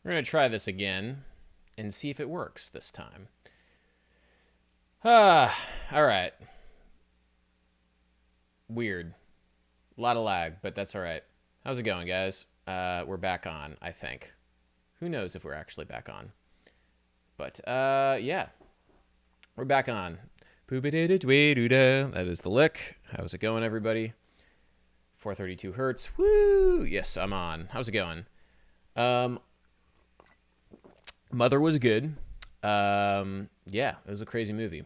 We're going to try this again and see if it works this time. All right. Weird. A lot of lag, but that's all right. How's it going, guys? We're back on, I think. Who knows if we're actually back on? But, yeah. We're back on. That is the lick. How's it going, everybody? 432 hertz. Woo! Yes, I'm on. How's it going? Mother was good. Yeah, it was a crazy movie.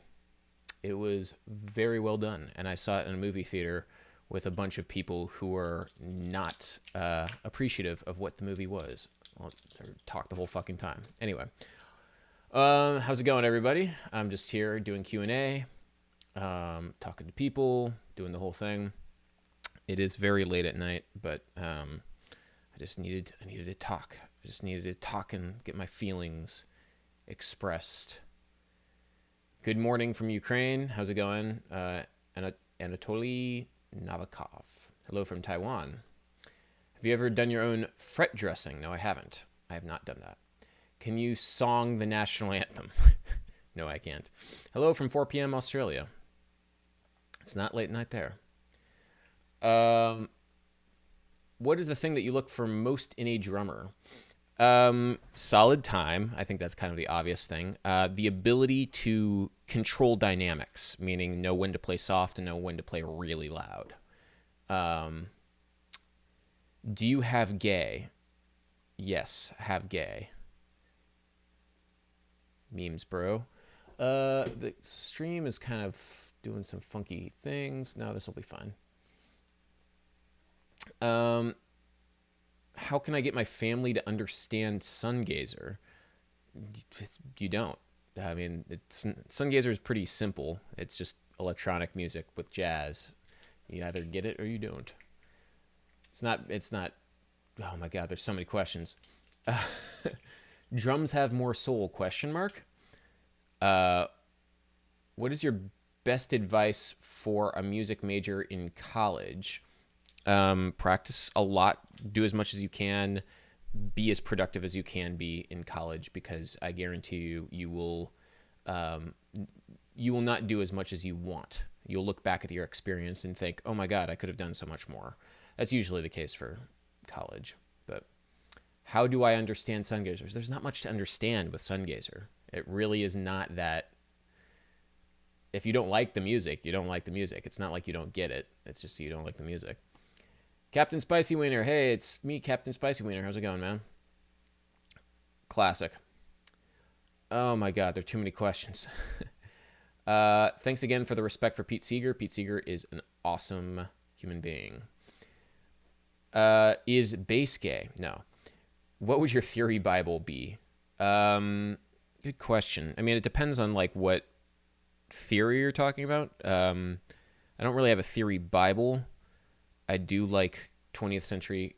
It was very well done, and I saw it in a movie theater with a bunch of people who were not appreciative of what the movie was. I'll talk the whole fucking time. Anyway, how's it going, everybody? I'm just here doing Q&A, talking to people, doing the whole thing. It is very late at night, but I needed to talk. I just needed to talk and get my feelings expressed. Good morning from Ukraine. How's it going? Anatoly Novikov. Hello from Taiwan. Have you ever done your own fret dressing? No, I haven't. I have not done that. Can you song the national anthem? No, I can't. Hello from 4 p.m. Australia. It's not late night there. What is the thing that you look for most in a drummer? Solid time. I think that's kind of the obvious thing. The ability to control dynamics, meaning know when to play soft and know when to play really loud. Do you have gay? Yes, have gay. Memes, bro. The stream is kind of doing some funky things. No, this will be fine. How can I get my family to understand Sungazer? You don't. I mean, Sungazer is pretty simple. It's just electronic music with jazz. You either get it or you don't. It's not. Oh my God, there's so many questions. Drums have more soul? Question mark. What is your best advice for a music major in college? Practice a lot, do as much as you can, be as productive as you can be in college, because I guarantee you will not do as much as you want. You'll look back at your experience and think, oh my God, I could have done so much more. That's usually the case for college. But how do I understand Sungazers? There's not much to understand with Sungazer. It really is not that. If you don't like the music, you don't like the music. It's not like you don't get it. It's just you don't like the music. Captain Spicy Wiener. Hey, it's me, Captain Spicy Wiener. How's it going, man? Classic. Oh my God, there are too many questions. Thanks again for the respect for Pete Seeger. Pete Seeger is an awesome human being. Is bass gay? No. What would your theory Bible be? Good question. I mean, it depends on like what theory you're talking about. I don't really have a theory Bible. I do like 20th century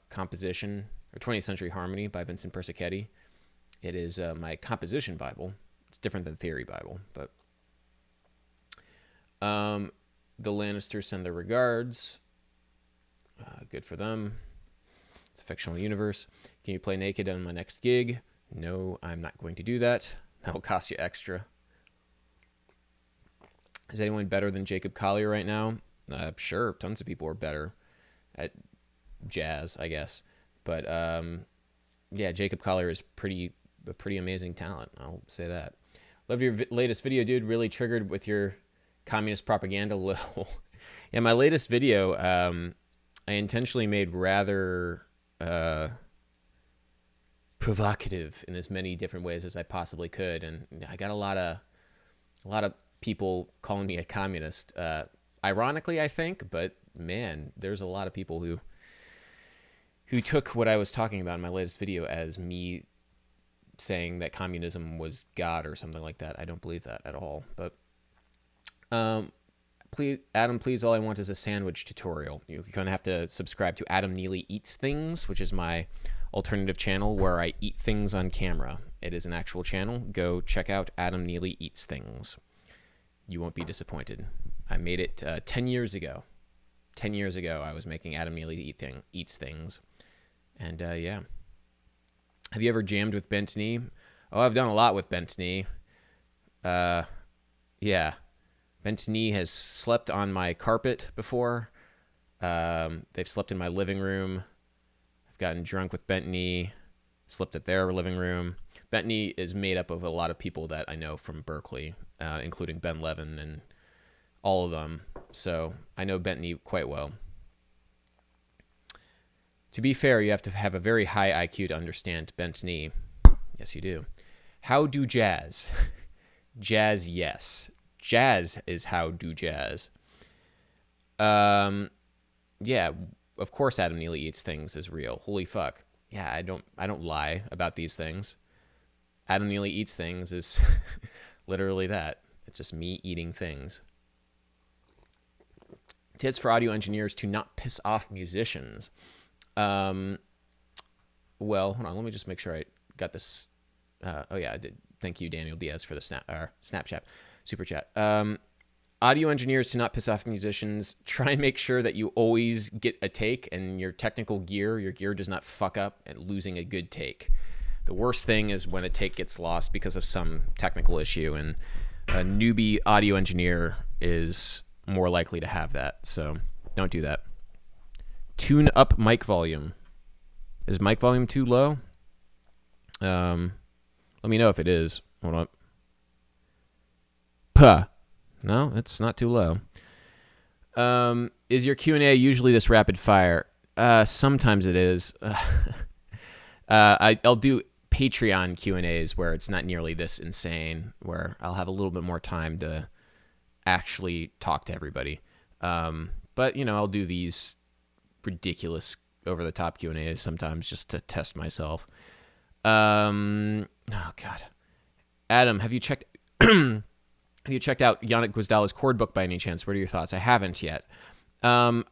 composition, or 20th century harmony by Vincent Persichetti. It is my composition Bible. It's different than theory Bible, but the Lannisters send their regards. Good for them. It's a fictional universe. Can you play naked on my next gig? No, I'm not going to do that. That will cost you extra. Is anyone better than Jacob Collier right now? Sure, tons of people are better at jazz, I guess. But yeah, Jacob Collier is a pretty amazing talent. I'll say that. Love your latest video, dude. Really triggered with your communist propaganda. Lil. Yeah, my latest video, I intentionally made rather provocative in as many different ways as I possibly could, and I got a lot of people calling me a communist. Ironically, I think, but man, there's a lot of people who took what I was talking about in my latest video as me saying that communism was God or something like that. I don't believe that at all. But please, Adam, please, all I want is a sandwich tutorial. You're going to have to subscribe to Adam Neely Eats Things, which is my alternative channel where I eat things on camera. It is an actual channel. Go check out Adam Neely Eats Things. You won't be disappointed. I made it 10 years ago. 10 years ago, I was making Adam Neely Eats Things. And yeah. Have you ever jammed with bent knee? Oh, I've done a lot with bent knee. Yeah. Bent knee has slept on my carpet before. They've slept in my living room. I've gotten drunk with bent knee, slept at their living room. Bent knee is made up of a lot of people that I know from Berkeley, including Ben Levin and all of them. So I know bent knee quite well. To be fair, you have to have a very high IQ to understand bent knee. Yes, you do. How do jazz? Jazz, yes. Jazz is how do jazz. Yeah, of course Adam Neely eats things is real. Holy fuck. Yeah, I don't lie about these things. Adam Neely eats things is literally that. It's just me eating things. Tips for audio engineers to not piss off musicians. Well, hold on. Let me just make sure I got this. Oh yeah, I did. Thank you, Daniel Diaz, for the Snapchat, super chat. Audio engineers to not piss off musicians. Try and make sure that you always get a take and your gear does not fuck up and losing a good take. The worst thing is when a take gets lost because of some technical issue, and a newbie audio engineer is more likely to have that. So don't do that. Tune up mic volume. Is mic volume too low? Let me know if it is. Hold on. Puh. No, it's not too low. Is your Q&A usually this rapid fire? Sometimes it is. I'll do Patreon Q&As where it's not nearly this insane, where I'll have a little bit more time to actually talk to everybody. But, I'll do these ridiculous over-the-top Q&As sometimes just to test myself. Oh, God. Adam, have you checked... Have you checked out Yannick Gwizdala's chord book by any chance? What are your thoughts? I haven't yet. I'm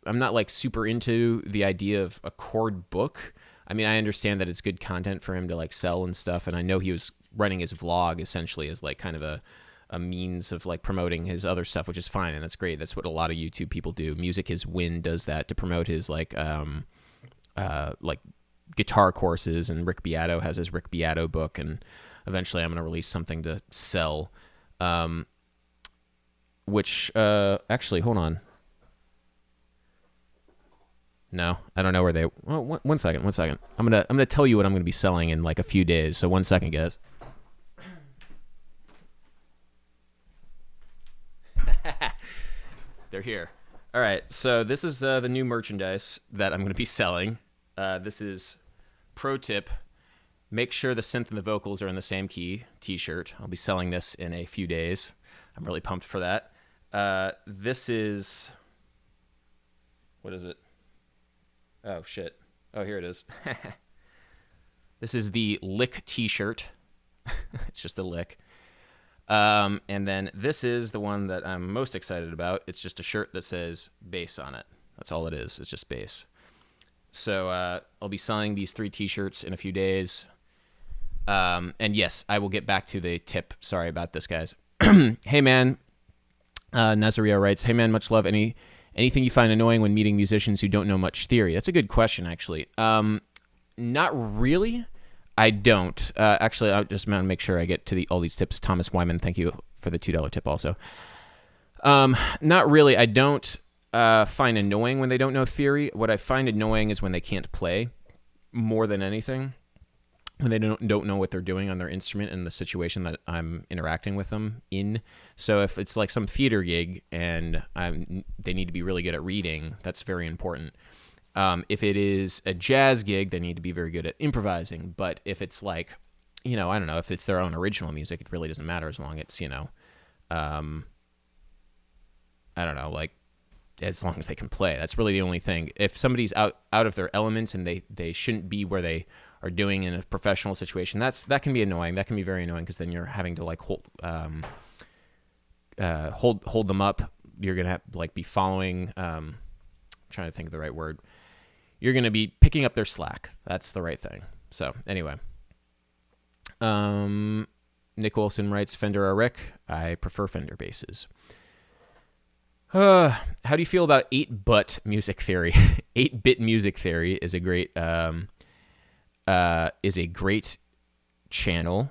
not like super into the idea of a chord book. I mean, I understand that it's good content for him to like sell and stuff. And I know he was running his vlog essentially as like kind of a means of like promoting his other stuff, which is fine. And that's great. That's what a lot of YouTube people do. Music is Win does that to promote his like guitar courses. And Rick Beato has his Rick Beato book. And eventually I'm going to release something to sell. Actually, hold on. No, I don't know where they, well, one second. I'm going to tell you what I'm going to be selling in like a few days. So 1 second, guys. They're here. All right. So this is the new merchandise that I'm going to be selling. This is pro tip. Make sure the synth and the vocals are in the same key t-shirt. I'll be selling this in a few days. I'm really pumped for that. This is... What is it? Oh, shit. Oh, here it is. This is the Lick t-shirt. It's just a Lick. And then this is the one that I'm most excited about. It's just a shirt that says bass on it. That's all it is. It's just bass. So I'll be selling these 3 t-shirts in a few days. And yes, I will get back to the tip. Sorry about this, guys. Hey, man. Nazario writes, hey, man, much love. Anything you find annoying when meeting musicians who don't know much theory? That's a good question, actually. Not really. I don't. Actually, I just want to make sure I get to all these tips. Thomas Wyman, thank you for the $2 tip also. Not really. I don't find annoying when they don't know theory. What I find annoying is when they can't play more than anything. When they don't know what they're doing on their instrument in the situation that I'm interacting with them in. So if it's like some theater gig and they need to be really good at reading, that's very important. If it is a jazz gig, they need to be very good at improvising. But if it's like, I don't know, if it's their own original music, it really doesn't matter as long as it's, I don't know, like as long as they can play. That's really the only thing. If somebody's out of their element and they shouldn't be where they are doing in a professional situation, that can be annoying. That can be very annoying because then you're having to like hold them up. You're gonna have like be following. I'm trying to think of the right word. You're gonna be picking up their slack. That's the right thing. So anyway, Nick Wilson writes, Fender or Rick? I prefer Fender basses. How do you feel about 8-bit music theory? 8-bit music theory is a great is a great channel.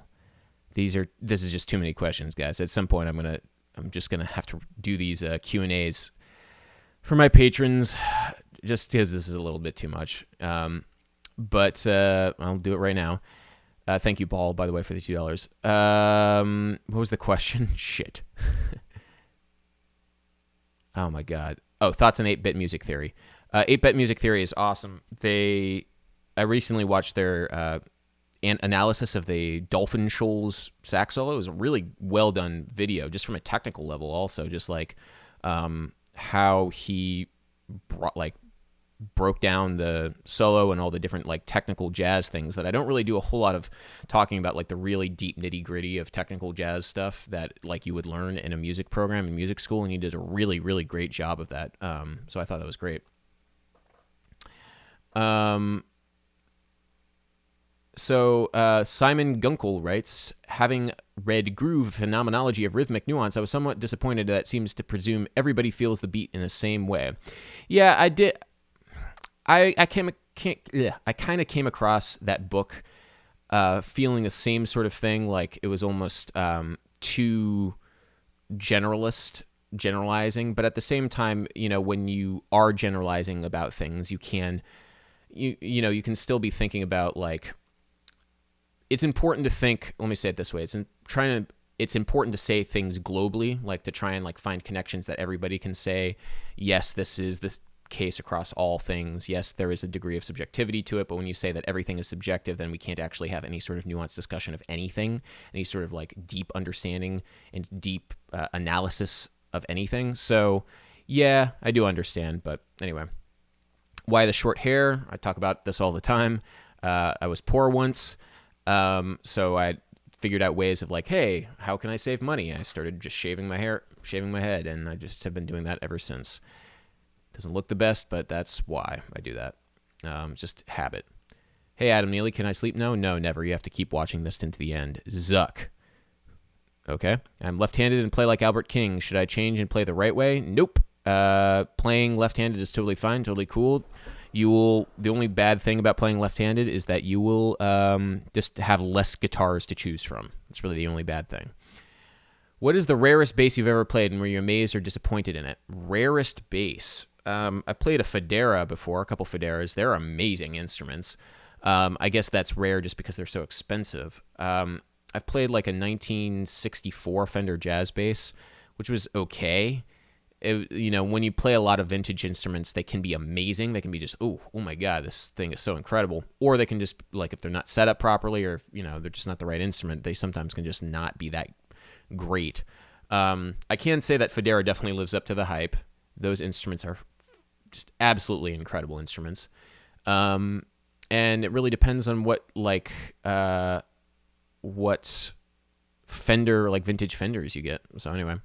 This is just too many questions, guys. At some point, I'm just gonna have to do these Q&As for my patrons, just because this is a little bit too much. But I'll do it right now. Thank you, Paul, by the way, for the $2. What was the question? Shit. Oh my God. Oh, thoughts on 8-bit music theory. 8-bit music theory is awesome. I recently watched their analysis of the Dolphin Shoals sax solo. It was a really well done video, just from a technical level. Also, just like how he broke down the solo and all the different like technical jazz things that I don't really do a whole lot of talking about, like the really deep nitty gritty of technical jazz stuff that like you would learn in a music program in music school, and he did a really, really great job of that. So I thought that was great. So Simon Gunkel writes, having read Groove Phenomenology of Rhythmic Nuance, I was somewhat disappointed that it seems to presume everybody feels the beat in the same way. Yeah, I did. I kind of came across that book feeling the same sort of thing, like it was almost too generalizing, but at the same time, when you are generalizing about things, you can still be thinking about, like, it's important to think, let me say it this way, it's important to say things globally, like to try and like find connections that everybody can say, yes, this is this case across all things. Yes, there is a degree of subjectivity to it, but when you say that everything is subjective, then we can't actually have any sort of nuanced discussion of anything, any sort of like deep understanding and deep analysis of anything. So yeah, I do understand, but anyway. Why the short hair? I talk about this all the time. I was poor once, so I figured out ways of like, hey, how can I save money? I started just shaving my head, and I just have been doing that ever since. Doesn't look the best, but that's why I do that. Just habit. Hey, Adam Neely, can I sleep? No, never. You have to keep watching this into the end. Zuck. Okay. I'm left-handed and play like Albert King. Should I change and play the right way? Nope. Playing left-handed is totally fine, totally cool. The only bad thing about playing left-handed is that you will just have less guitars to choose from. That's really the only bad thing. What is the rarest bass you've ever played, and were you amazed or disappointed in it? Rarest bass. I've played a Federa before, a couple Federas. They're amazing instruments. I guess that's rare just because they're so expensive. I've played like a 1964 Fender Jazz bass, which was okay. When you play a lot of vintage instruments, they can be amazing. They can be just, oh my God, this thing is so incredible. Or they can just, like, if they're not set up properly, or if, they're just not the right instrument, they sometimes can just not be that great. I can say that Federa definitely lives up to the hype. Those instruments are just absolutely incredible instruments. And it really depends on what Fender, like vintage Fenders you get. So anyway.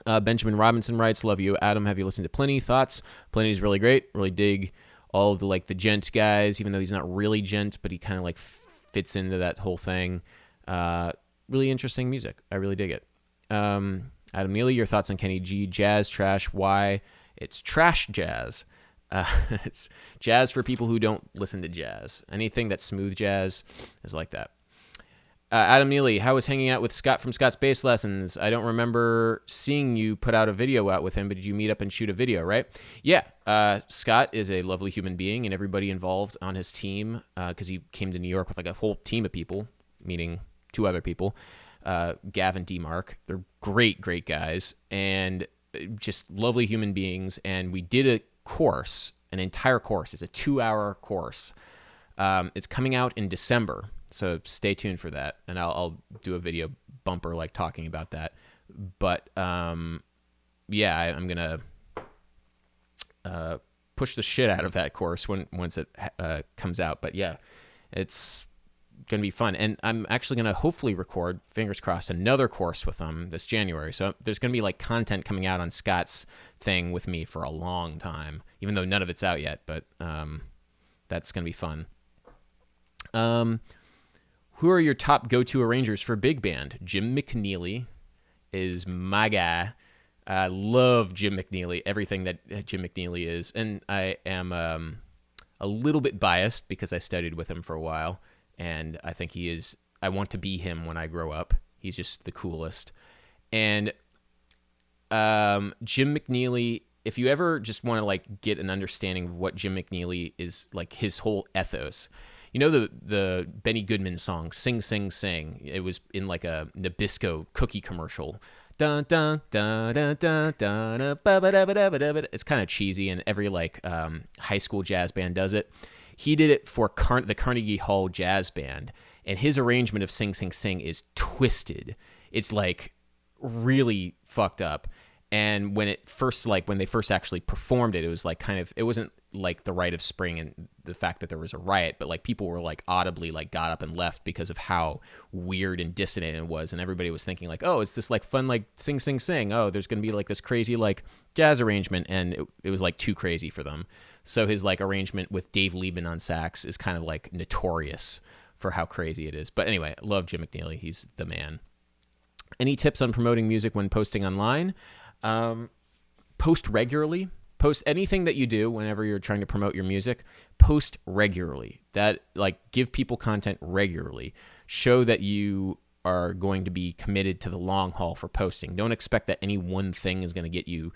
Benjamin Robinson writes, love you, Adam. Have you listened to Pliny? Thoughts? Pliny is really great. Really dig all of the gent guys, even though he's not really gent, but he kind of like fits into that whole thing. Really interesting music. I really dig it. Adam Neely, your thoughts on Kenny G? Jazz, trash, why? It's trash jazz. It's jazz for people who don't listen to jazz. Anything that's smooth jazz is like that. Adam Neely, how was hanging out with Scott from Scott's Bass Lessons? I don't remember seeing you put out a video out with him, but did you meet up and shoot a video, right? Yeah, Scott is a lovely human being, and everybody involved on his team, because he came to New York with like a whole team of people, meaning 2 other people, Gav and D-Mark. They're great, great guys, and just lovely human beings, and we did a course, an entire course. It's a 2-hour course. It's coming out in December. So stay tuned for that, and I'll do a video bumper like talking about that. But yeah, I'm gonna push the shit out of that course once it comes out. But yeah, it's gonna be fun, and I'm actually gonna hopefully record, fingers crossed, another course with them this January. So there's gonna be like content coming out on Scott's thing with me for a long time, even though none of it's out yet. But that's gonna be fun. Who are your top go-to arrangers for big band? Jim McNeely is my guy. I love Jim McNeely, everything that Jim McNeely is. And I am a little bit biased because I studied with him for a while, and I think I want to be him when I grow up. He's just the coolest. And Jim McNeely, if you ever just want to like get an understanding of what Jim McNeely is, like his whole ethos, you know the Benny Goodman song "Sing Sing Sing." It was in like a Nabisco cookie commercial. Dun dun dun dun dun dun. It's kind of cheesy, and every like high school jazz band does it. He did it for the Carnegie Hall Jazz Band, and his arrangement of "Sing Sing Sing" is twisted. It's like really fucked up. And when they first actually performed it, it was like it wasn't like the Rite of Spring and the fact that there was a riot, but like people were like audibly like got up and left because of how weird and dissonant it was. And everybody was thinking like, oh, it's this like fun, like sing, sing, sing. Oh, there's going to be like this crazy like jazz arrangement. And it was like too crazy for them. So his like arrangement with Dave Liebman on sax is kind of like notorious for how crazy it is. But anyway, I love Jim McNeely. He's the man. Any tips on promoting music when posting online? Post regularly. Post anything that you do whenever you're trying to promote your music. Post regularly. That like give people content regularly. Show that you are going to be committed to the long haul for posting. Don't expect that any one thing is going to get you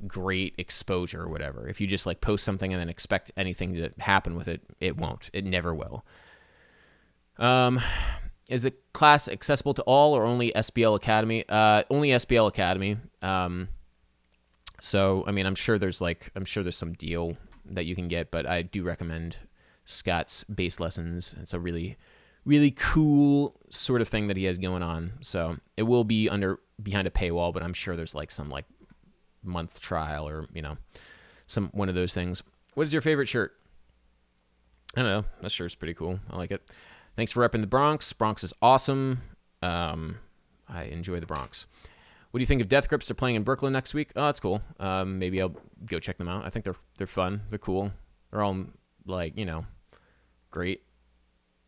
great exposure or whatever. If you just like post something and then expect anything to happen with it, it won't. It never will. Is the class accessible to all or only SBL Academy? Only SBL Academy. So, I mean, I'm sure there's some deal that you can get, but I do recommend Scott's bass lessons. It's a really, really cool sort of thing that he has going on. So it will be behind a paywall, but I'm sure there's like some like month trial or, one of those things. What is your favorite shirt? I don't know. That shirt's pretty cool. I like it. Thanks for repping the Bronx. Bronx is awesome. I enjoy the Bronx. What do you think of Death Grips? They're playing in Brooklyn next week. Oh, that's cool. Maybe I'll go check them out. I think they're fun. They're cool. They're all like, great.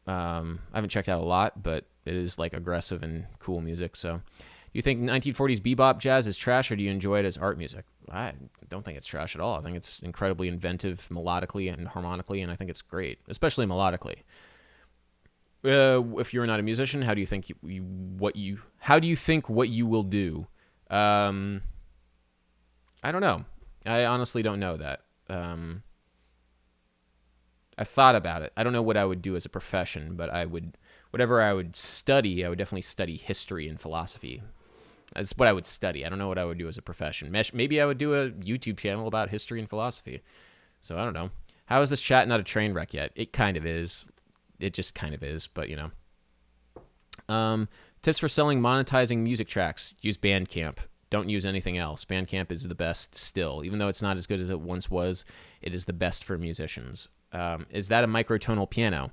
I haven't checked out a lot, but it is like aggressive and cool music. So do you think 1940s bebop jazz is trash, or do you enjoy it as art music? I don't think it's trash at all. I think it's incredibly inventive melodically and harmonically, and I think it's great, especially melodically. If you're not a musician, how do you think what you will do? I don't know. I honestly don't know that. I've thought about it. I don't know what I would do as a profession, but whatever I would study, I would definitely study history and philosophy. That's what I would study. I don't know what I would do as a profession. Maybe I would do a YouTube channel about history and philosophy. So I don't know. How is this chat not a train wreck yet? It kind of is. It just kind of is, but tips for selling, monetizing music tracks. Use Bandcamp. Don't use anything else. Bandcamp is the best still. Even though it's not as good as it once was, it is the best for musicians. Is that a microtonal piano?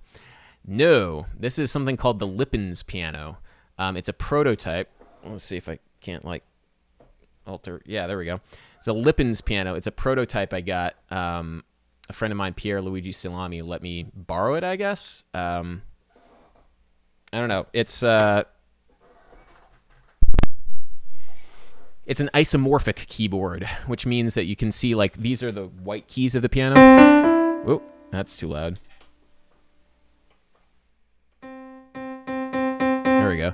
No. This is something called the Lippens piano. It's a prototype. Let's see if I can't alter. Yeah, there we go. It's a Lippens piano. It's a prototype I got. A friend of mine, Pierre Luigi Salami, let me borrow it, I guess. I don't know. It's an isomorphic keyboard, which means that you can see, like, these are the white keys of the piano. Oh, that's too loud. There we go.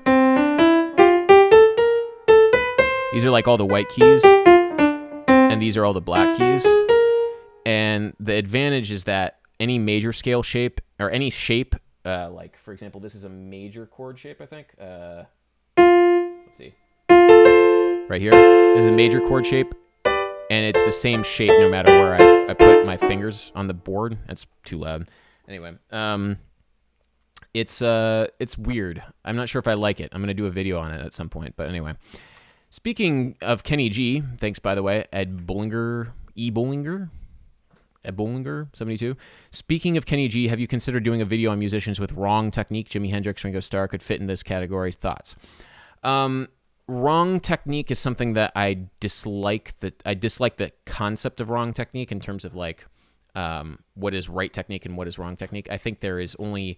These are, like, all the white keys, and these are all the black keys. And the advantage is that any major scale shape or any shape, like for example, this is a major chord shape, I think. Let's see. Right here, this is a major chord shape, and it's the same shape no matter where I put my fingers on the board. That's too loud. Anyway, it's weird. I'm not sure if I like it. I'm gonna do a video on it at some point. But anyway, speaking of Kenny G, thanks by the way, Ed Bollinger. Ed Bollinger, 72. Speaking of Kenny G, have you considered doing a video on musicians with wrong technique? Jimi Hendrix, Ringo Starr could fit in this category. Thoughts? Wrong technique is something that I dislike. I dislike the concept of wrong technique in terms of like what is right technique and what is wrong technique. I think there is only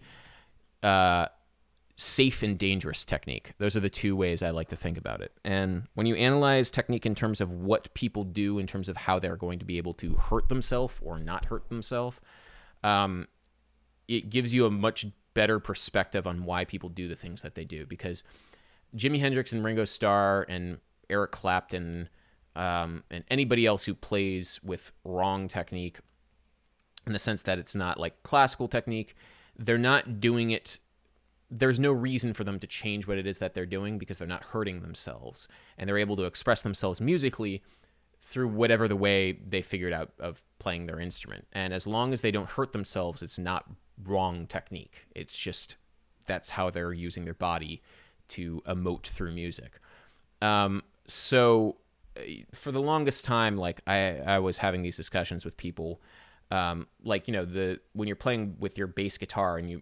safe and dangerous technique. Those are the two ways I like to think about it. And when you analyze technique in terms of what people do, in terms of how they're going to be able to hurt themselves or not hurt themselves, it gives you a much better perspective on why people do the things that they do. Because Jimi Hendrix and Ringo Starr and Eric Clapton and anybody else who plays with wrong technique, in the sense that it's not like classical technique, they're not doing it. There's no reason for them to change what it is that they're doing because they're not hurting themselves, and they're able to express themselves musically through whatever the way they figured out of playing their instrument. And as long as they don't hurt themselves, it's not wrong technique. It's just that's how they're using their body to emote through music. So for the longest time, like I was having these discussions with people, like, you know, when you're playing with your bass guitar and you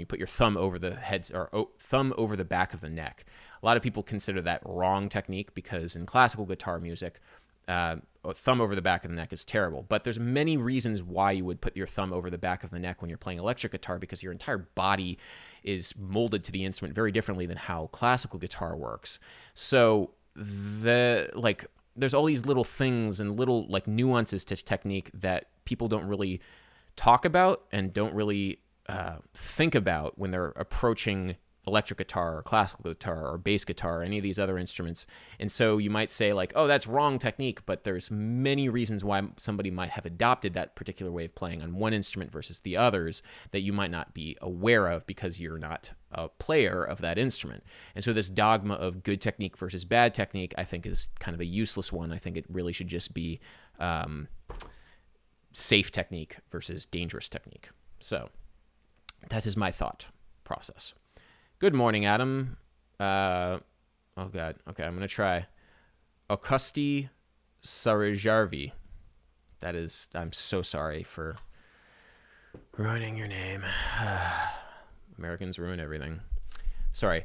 put your thumb over the heads or thumb over the back of the neck. A lot of people consider that wrong technique because in classical guitar music, thumb over the back of the neck is terrible. But there's many reasons why you would put your thumb over the back of the neck when you're playing electric guitar, because your entire body is molded to the instrument very differently than how classical guitar works. So there's all these little things and little like nuances to technique that people don't really talk about and don't really think about when they're approaching electric guitar or classical guitar or bass guitar or any of these other instruments. And so you might say like, oh, that's wrong technique, but there's many reasons why somebody might have adopted that particular way of playing on one instrument versus the others that you might not be aware of because you're not a player of that instrument. And so this dogma of good technique versus bad technique, I think, is kind of a useless one. I think it really should just be safe technique versus dangerous technique. So that is my thought process. Good morning, Adam. Oh, God. Okay, I'm going to try. Augusti Sarajarvi. That is, I'm so sorry for ruining your name. Americans ruin everything. Sorry.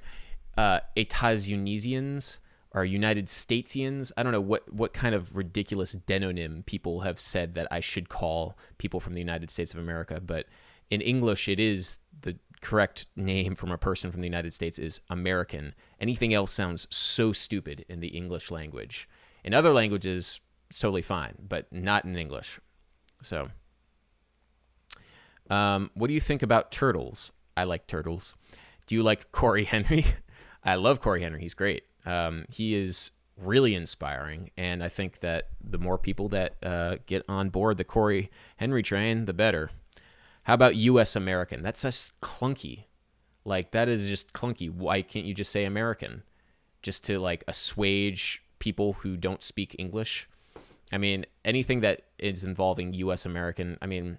Etazunesians or United Statesians. I don't know what kind of ridiculous denonym people have said that I should call people from the United States of America, but in English, it is the correct name from a person from the United States is American. Anything else sounds so stupid in the English language. In other languages, it's totally fine, but not in English. So, what do you think about turtles? I like turtles. Do you like Corey Henry? I love Corey Henry. He's great. He is really inspiring, and I think that the more people that get on board the Corey Henry train, the better. How about U.S. American? That's just clunky. Like, that is just clunky. Why can't you just say American? Just to, like, assuage people who don't speak English? I mean, anything that is involving U.S. American, I mean...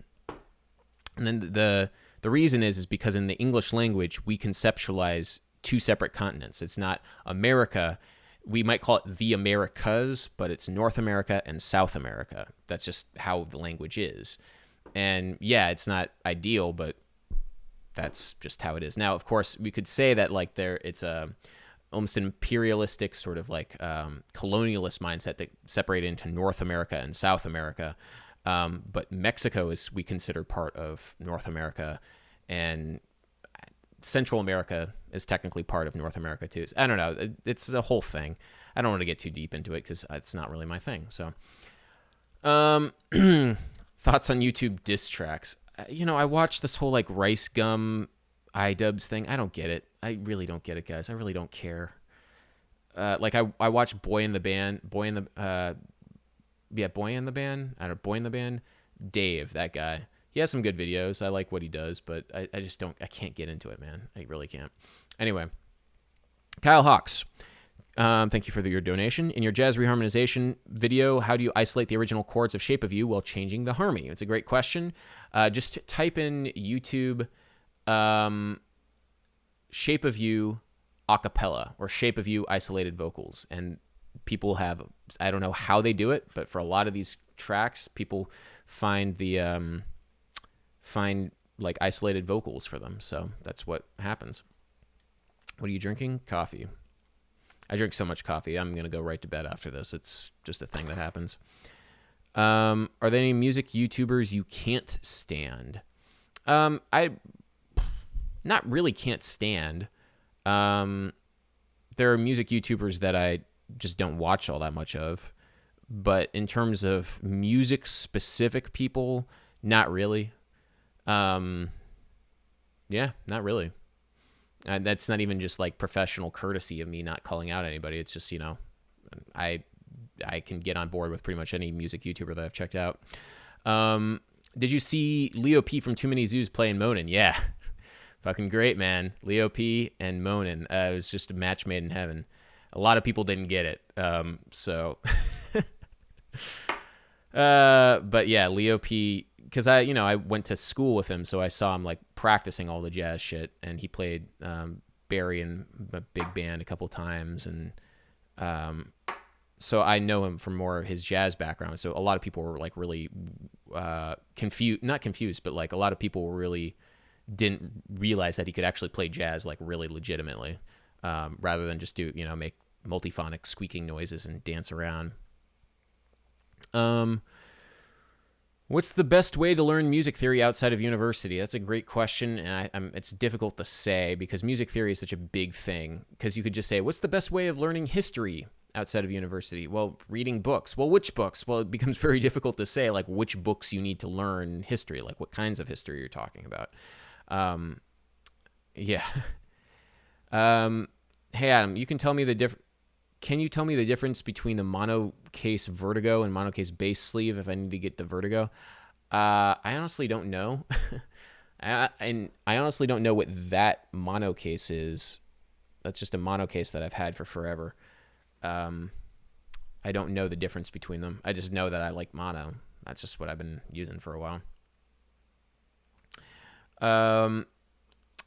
And then the reason is because in the English language, we conceptualize two separate continents. It's not America. We might call it the Americas, but it's North America and South America. That's just how the language is. And yeah, it's not ideal, but that's just how it is. Now, of course, we could say that like it's a almost an imperialistic sort of like colonialist mindset that separate into North America and South America. But Mexico we consider part of North America, and Central America is technically part of North America too. So, I don't know. It's a whole thing. I don't want to get too deep into it because it's not really my thing. So, thoughts on YouTube diss tracks. You know, I watched this whole like Rice Gum iDubbbz thing. I don't get it. I really don't get it, guys. I really don't care. Like I watched Boy in the Band. Boy in the Band. Dave, that guy. He has some good videos. I like what he does, but I just can't get into it, man. I really can't. Anyway, Kyle Hawks. Thank you for your donation. In your jazz reharmonization video, how do you isolate the original chords of Shape of You while changing the harmony? It's a great question. Just type in YouTube Shape of You acapella or Shape of You isolated vocals. And people have, I don't know how they do it, but for a lot of these tracks, people find like isolated vocals for them. So that's what happens. What are you drinking? Coffee. I drink so much coffee. I'm going to go right to bed after this. It's just a thing that happens. Are there any music YouTubers you can't stand? I not really can't stand. There are music YouTubers that I just don't watch all that much of. But in terms of music-specific people, not really. Um, yeah, not really. And that's not even just like professional courtesy of me not calling out anybody. It's just, I I can get on board with pretty much any music YouTuber that I've checked out. Did you see Leo P from Too Many Zoos playing Monin? Yeah, fucking great, man. Leo P and Monin. It was just a match made in heaven. A lot of people didn't get it. But yeah, Leo P, because I went to school with him, so I saw him like practicing all the jazz shit, and he played Barry in a big band a couple times, and so I know him from more of his jazz background. So a lot of people were like really confused, not confused, but like a lot of people really didn't realize that he could actually play jazz like really legitimately, rather than just do make multiphonic squeaking noises and dance around. What's the best way to learn music theory outside of university? That's a great question, and it's difficult to say because music theory is such a big thing. Because you could just say, what's the best way of learning history outside of university? Well, reading books. Well, which books? Well, it becomes very difficult to say, like, which books you need to learn history, like what kinds of history you're talking about. Yeah. Hey, Adam, you can tell me the difference. Can you tell me the difference between the mono case vertigo and mono case bass sleeve if I need to get the vertigo? I honestly don't know. I honestly don't know what that mono case is. That's just a mono case that I've had for forever. I don't know the difference between them. I just know that I like mono. That's just what I've been using for a while.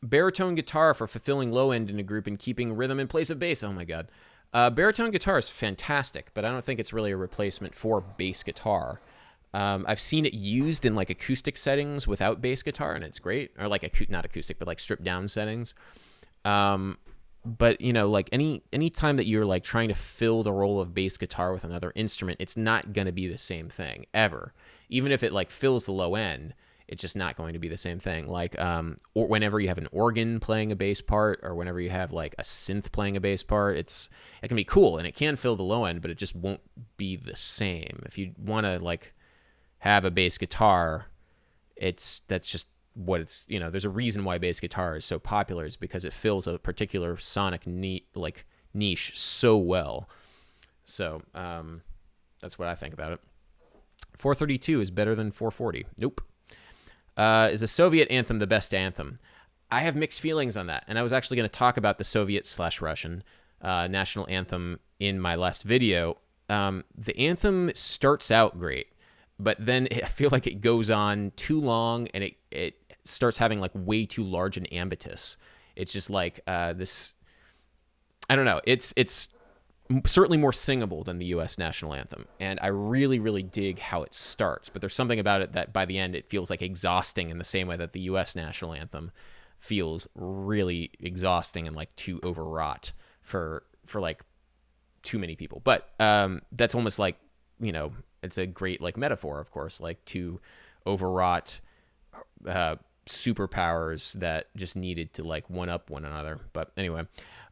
Baritone guitar for fulfilling low end in a group and keeping rhythm in place of bass. Oh my God. Baritone guitar is fantastic, but I don't think it's really a replacement for bass guitar. I've seen it used in like acoustic settings without bass guitar, and it's great. Or like not acoustic, but like stripped down settings. But like any time that you're like trying to fill the role of bass guitar with another instrument, it's not going to be the same thing ever. Even if it like fills the low end, it's just not going to be the same thing. Like, or whenever you have an organ playing a bass part, or whenever you have like a synth playing a bass part, it can be cool and it can fill the low end, but it just won't be the same. If you want to like have a bass guitar, that's just what it's. There's a reason why bass guitar is so popular, is because it fills a particular sonic niche so well. So that's what I think about it. 432 is better than 440. Nope. Is the Soviet anthem the best anthem? I have mixed feelings on that, and I was actually going to talk about the Soviet/Russian national anthem in my last video. The anthem starts out great, but then I feel like it goes on too long, and it starts having like way too large an ambitus. It's just like this. I don't know. It's certainly more singable than the U.S. national anthem, and I really, really dig how it starts. But there's something about it that by the end it feels like exhausting in the same way that the U.S. national anthem feels really exhausting and like too overwrought for like too many people. But that's almost like it's a great like metaphor, of course, like too overwrought superpowers that just needed to like one up one another. But anyway,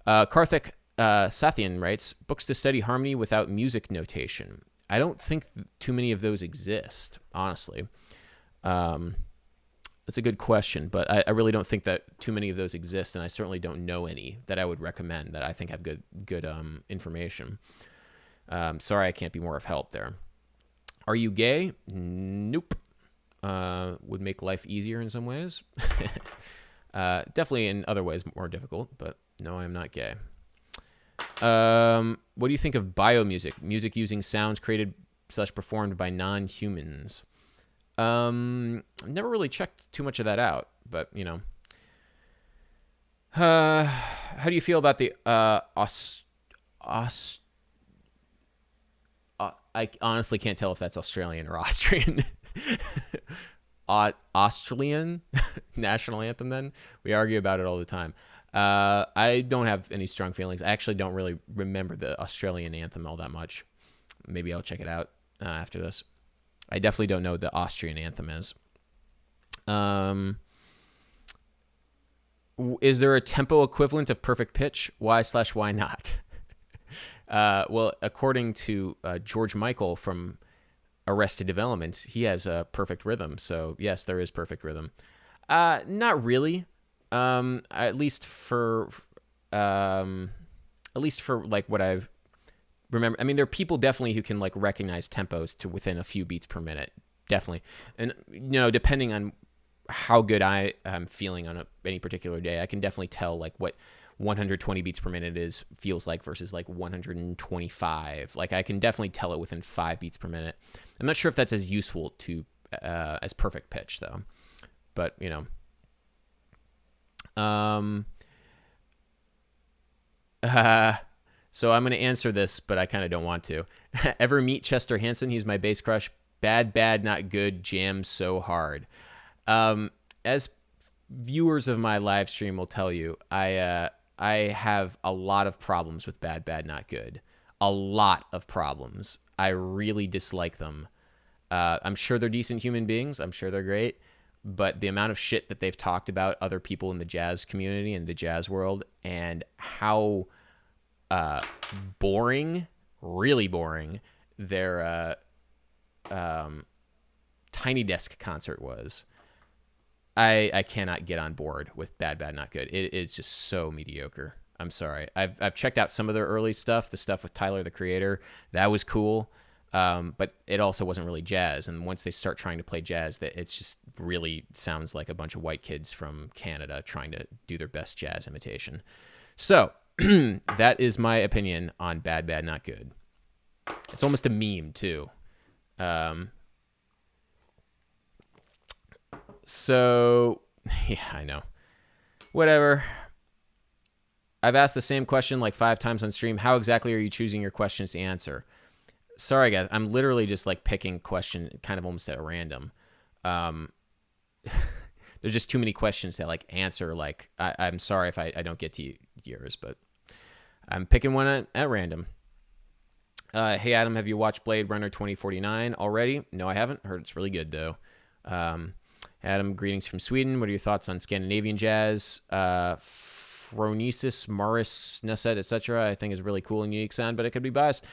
Karthik Sathian writes, books to study harmony without music notation. I don't think too many of those exist, honestly. That's a good question, but I really don't think that too many of those exist, and I certainly don't know any that I would recommend that I think have good information. Sorry I can't be more of help there. Are you gay? Nope. Would make life easier in some ways. Definitely in other ways more difficult, but no, I am not gay. What do you think of biomusic? Music using sounds created / performed by non-humans. I've never really checked too much of that out, but how do you feel about the I honestly can't tell if that's Australian or Austrian. Australian national anthem, then? We argue about it all the time. I don't have any strong feelings. I actually don't really remember the Australian anthem all that much. Maybe I'll check it out after this. I definitely don't know what the Austrian anthem is. Is there a tempo equivalent of perfect pitch? Why/why not? Well, according to George Michael from Arrested Development, he has a perfect rhythm. So yes, there is perfect rhythm. Not really. At least for like what I've remember. I mean, there are people definitely who can like recognize tempos to within a few beats per minute, definitely. And depending on how good I am feeling on any particular day, I can definitely tell like what 120 beats per minute feels like versus like 125. Like I can definitely tell it within 5 beats per minute. I'm not sure if that's as useful to as perfect pitch though, but so I'm going to answer this, but I kind of don't want to. Ever meet Chester Hansen? He's my bass crush. Bad, not good. Jams so hard. As viewers of my live stream will tell you, I have a lot of problems with Bad, not good. A lot of problems. I really dislike them. I'm sure they're decent human beings. I'm sure they're great. But the amount of shit that they've talked about other people in the jazz community and the jazz world, and how boring, really boring, their Tiny Desk concert was. I cannot get on board with Bad, not good. It's just so mediocre. I'm sorry. I've checked out some of their early stuff, the stuff with Tyler the Creator. That was cool. But it also wasn't really jazz. And once they start trying to play jazz, that it's just really sounds like a bunch of white kids from Canada trying to do their best jazz imitation. So that is my opinion on Bad, not good. It's almost a meme too. So yeah, I know. Whatever. I've asked the same question like 5 times on stream. How exactly are you choosing your questions to answer? Sorry, guys. I'm literally just like picking question kind of almost at random. There's just too many questions to like answer. Like, I'm sorry if I don't get to yours, but I'm picking one at random. Hey, Adam, have you watched Blade Runner 2049 already? No, I haven't. Heard it's really good, though. Adam, greetings from Sweden. What are your thoughts on Scandinavian jazz? Phronesis, Morris, Nusset, etc. I think is really cool and unique sound, but it could be biased.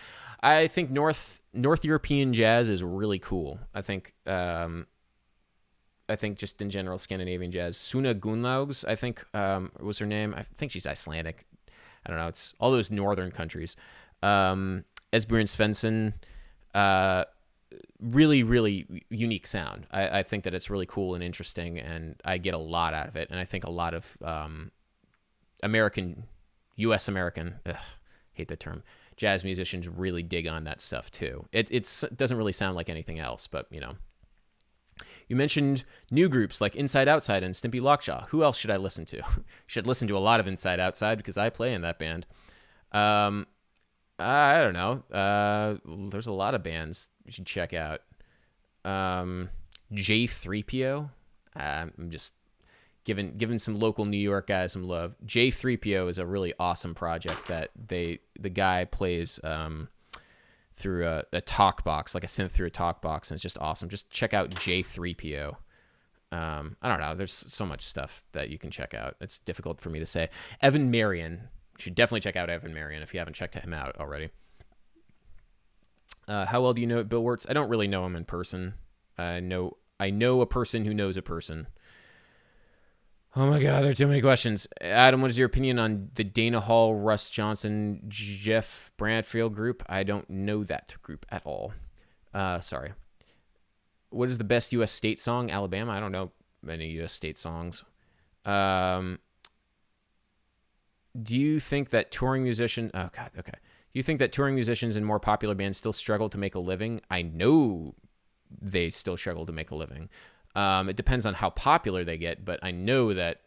I think North European jazz is really cool. I think just in general Scandinavian jazz. Suna Gunnlaugs, I think was her name. I think she's Icelandic. I don't know. It's all those northern countries. Esbjørn Svensson, really, really unique sound. I think that it's really cool and interesting, and I get a lot out of it. And I think a lot of U.S. American, hate the term, jazz musicians really dig on that stuff too. It doesn't really sound like anything else, but You mentioned new groups like Inside Outside and Stimpy Lockjaw. Who else should I listen to? Should listen to a lot of Inside Outside because I play in that band. I don't know. There's a lot of bands you should check out. J3PO. I'm just giving some local New York guys some love. J3PO is a really awesome project that the guy plays through a talk box, like a synth through a talk box, and it's just awesome. Just check out J3PO. I don't know. There's so much stuff that you can check out. It's difficult for me to say. Evan Marion. You should definitely check out Evan Marion if you haven't checked him out already. How well do you know Bill Wirtz? I don't really know him in person. I know a person who knows a person. Oh my God, there are too many questions. Adam, what is your opinion on the Dana Hall, Russ Johnson, Jeff Bradfield group? I don't know that group at all. Sorry. What is the best U.S. state song? Alabama? I don't know many U.S. state songs. Do you think that touring musicians... Oh, God, okay. Do you think that touring musicians and more popular bands still struggle to make a living? I know they still struggle to make a living. It depends on how popular they get, but I know that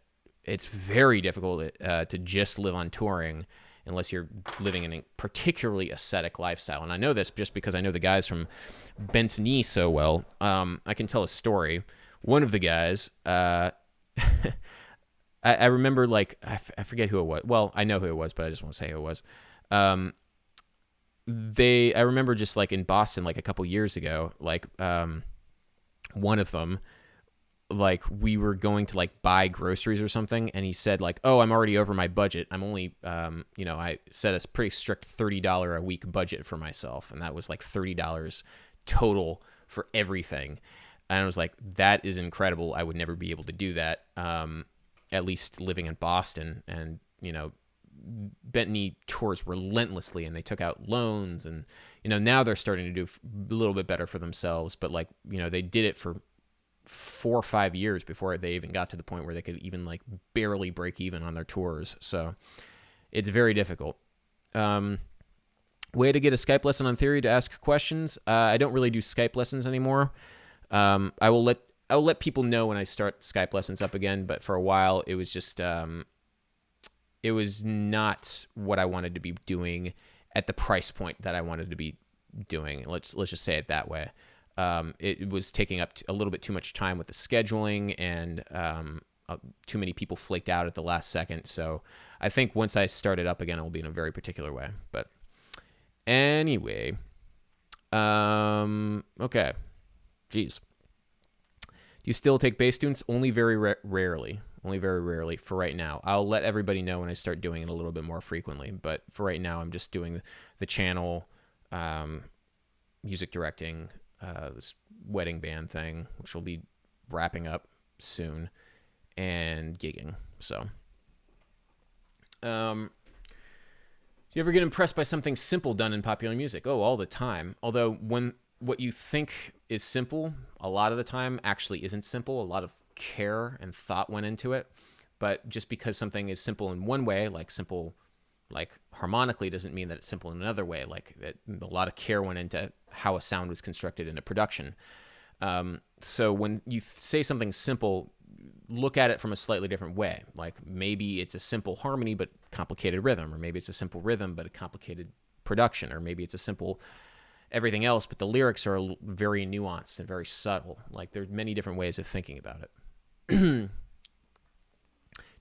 it's very difficult to just live on touring unless you're living in a particularly ascetic lifestyle. And I know this just because I know the guys from Bent Knee so well. I can tell a story. One of the guys... I remember, like, I forget who it was. Well, I know who it was, but I just won't say who it was. I remember just, like, in Boston, like, a couple years ago, like, one of them, like, we were going to, like, buy groceries or something, and he said, like, oh, I'm already over my budget. I'm only, I set a pretty strict $30 a week budget for myself, and that was, like, $30 total for everything. And I was like, that is incredible. I would never be able to do that. At least living in Boston, and Bethany tours relentlessly, and they took out loans, and now they're starting to do a little bit better for themselves. But like they did it for 4 or 5 years before they even got to the point where they could even like barely break even on their tours. So it's very difficult. Way to get a Skype lesson on theory to ask questions. I don't really do Skype lessons anymore. I will let people know when I start Skype lessons up again, but for a while it was just it was not what I wanted to be doing at the price point that I wanted to be doing. Let's just say it that way. It was taking up a little bit too much time with the scheduling, and too many people flaked out at the last second. So I think once I start it up again, it will be in a very particular way. But anyway, okay. Jeez. Do you still take bass students? Only very rarely. Only very rarely for right now. I'll let everybody know when I start doing it a little bit more frequently. But for right now, I'm just doing the channel, music directing, this wedding band thing, which will be wrapping up soon, and gigging. So, do you ever get impressed by something simple done in popular music? Oh, all the time. Although when what you think is simple, a lot of the time actually isn't simple. A lot of care and thought went into it. But just because something is simple in one way, like simple, like harmonically, doesn't mean that it's simple in another way. Like a lot of care went into how a sound was constructed in a production. So when you say something simple, look at it from a slightly different way. Like maybe it's a simple harmony but complicated rhythm, or maybe it's a simple rhythm but a complicated production, or maybe it's a simple everything else, but the lyrics are very nuanced and very subtle. Like there's many different ways of thinking about it. Do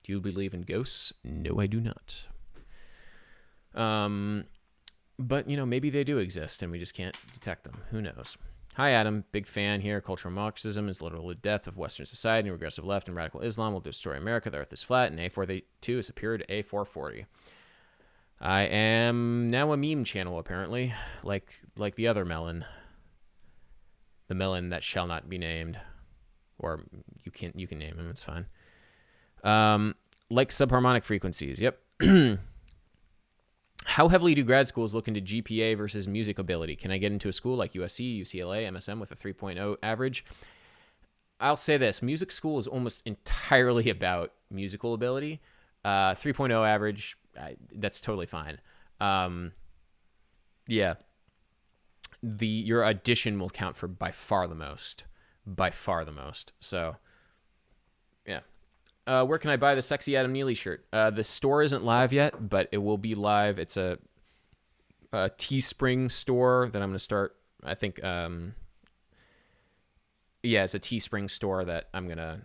you believe in ghosts? No, I do not. But maybe they do exist and we just can't detect them. Who knows? Hi, Adam. Big fan here. Cultural Marxism is literal the death of Western society, and regressive left and radical Islam will destroy America. The earth is flat, and A432 is superior to A440. I am now a meme channel, apparently, like the other melon. The melon that shall not be named. Or you can name him, it's fine. Like subharmonic frequencies, yep. How heavily do grad schools look into GPA versus music ability? Can I get into a school like USC, UCLA, MSM with a 3.0 average? I'll say this. Music school is almost entirely about musical ability. 3.0 average, that's totally fine. Yeah. Your audition will count for by far the most. By far the most. So, yeah. Where can I buy the Sexy Adam Neely shirt? The store isn't live yet, but it will be live. It's a Teespring store that I'm going to start. I think, it's a Teespring store that I'm going to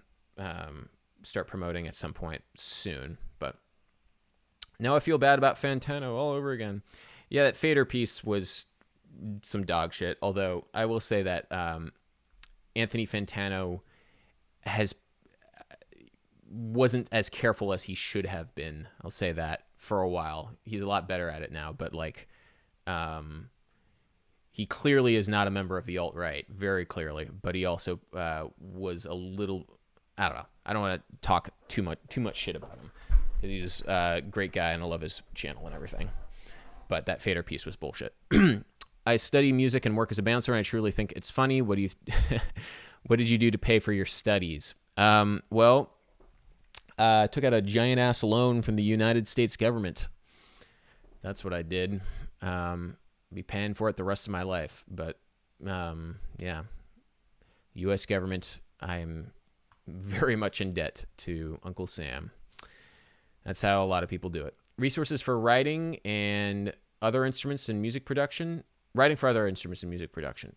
start promoting at some point soon. But now I feel bad about Fantano all over again. Yeah, that Fader piece was some dog shit. Although I will say that Anthony Fantano wasn't as careful as he should have been. I'll say that for a while. He's a lot better at it now, but he clearly is not a member of the alt-right, very clearly, but he also was a little, I don't know. I don't want to talk too much shit about him because he's a great guy and I love his channel and everything. But that Fader piece was bullshit. I study music and work as a bouncer, and I truly think it's funny. What did you do to pay for your studies? Well, I took out a giant ass loan from the United States government. That's what I did. Be paying for it the rest of my life. But, yeah. U.S. government, I'm very much in debt to Uncle Sam. That's how a lot of people do it. Resources for writing and other instruments in music production. Writing for other instruments in music production.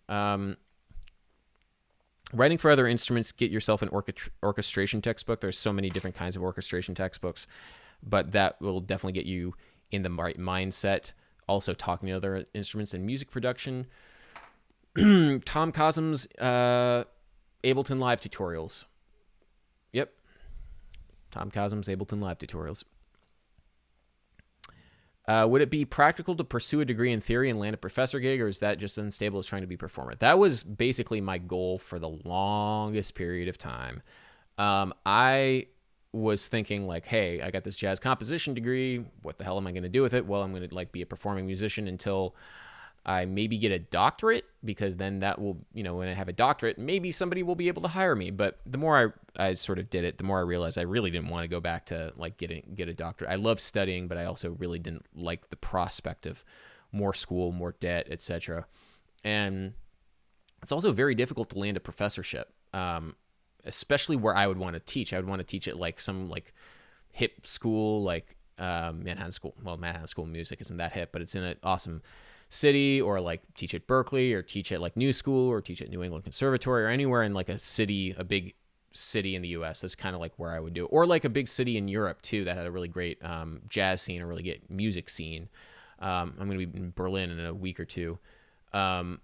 Writing for other instruments, get yourself an orchestration textbook. There's so many different kinds of orchestration textbooks, but that will definitely get you in the right mindset. Also, talking to other instruments in music production. Tom Cosm's Ableton Live tutorials. Yep. Tom Cosm's Ableton Live tutorials. Would it be practical to pursue a degree in theory and land a professor gig, or is that just unstable as trying to be a performer? That was basically my goal for the longest period of time. I was thinking like, hey, I got this jazz composition degree. What the hell am I going to do with it? Well, I'm going to like be a performing musician until I maybe get a doctorate, because then that will, when I have a doctorate, maybe somebody will be able to hire me. But the more I sort of did it, the more I realized I really didn't want to go back to like get a doctorate. I love studying, but I also really didn't like the prospect of more school, more debt, etc. And it's also very difficult to land a professorship, especially where I would want to teach. I would want to teach at like some like hip school, like Manhattan School. Well, Manhattan School of Music isn't that hip, but it's in an awesome city, or like teach at Berkeley, or teach at like New School, or teach at New England Conservatory, or anywhere in like a city, a big city in the US. That's kind of like where I would do it. Or like a big city in Europe too that had a really great jazz scene, or really great music scene. I'm going to be in Berlin in a week or two. And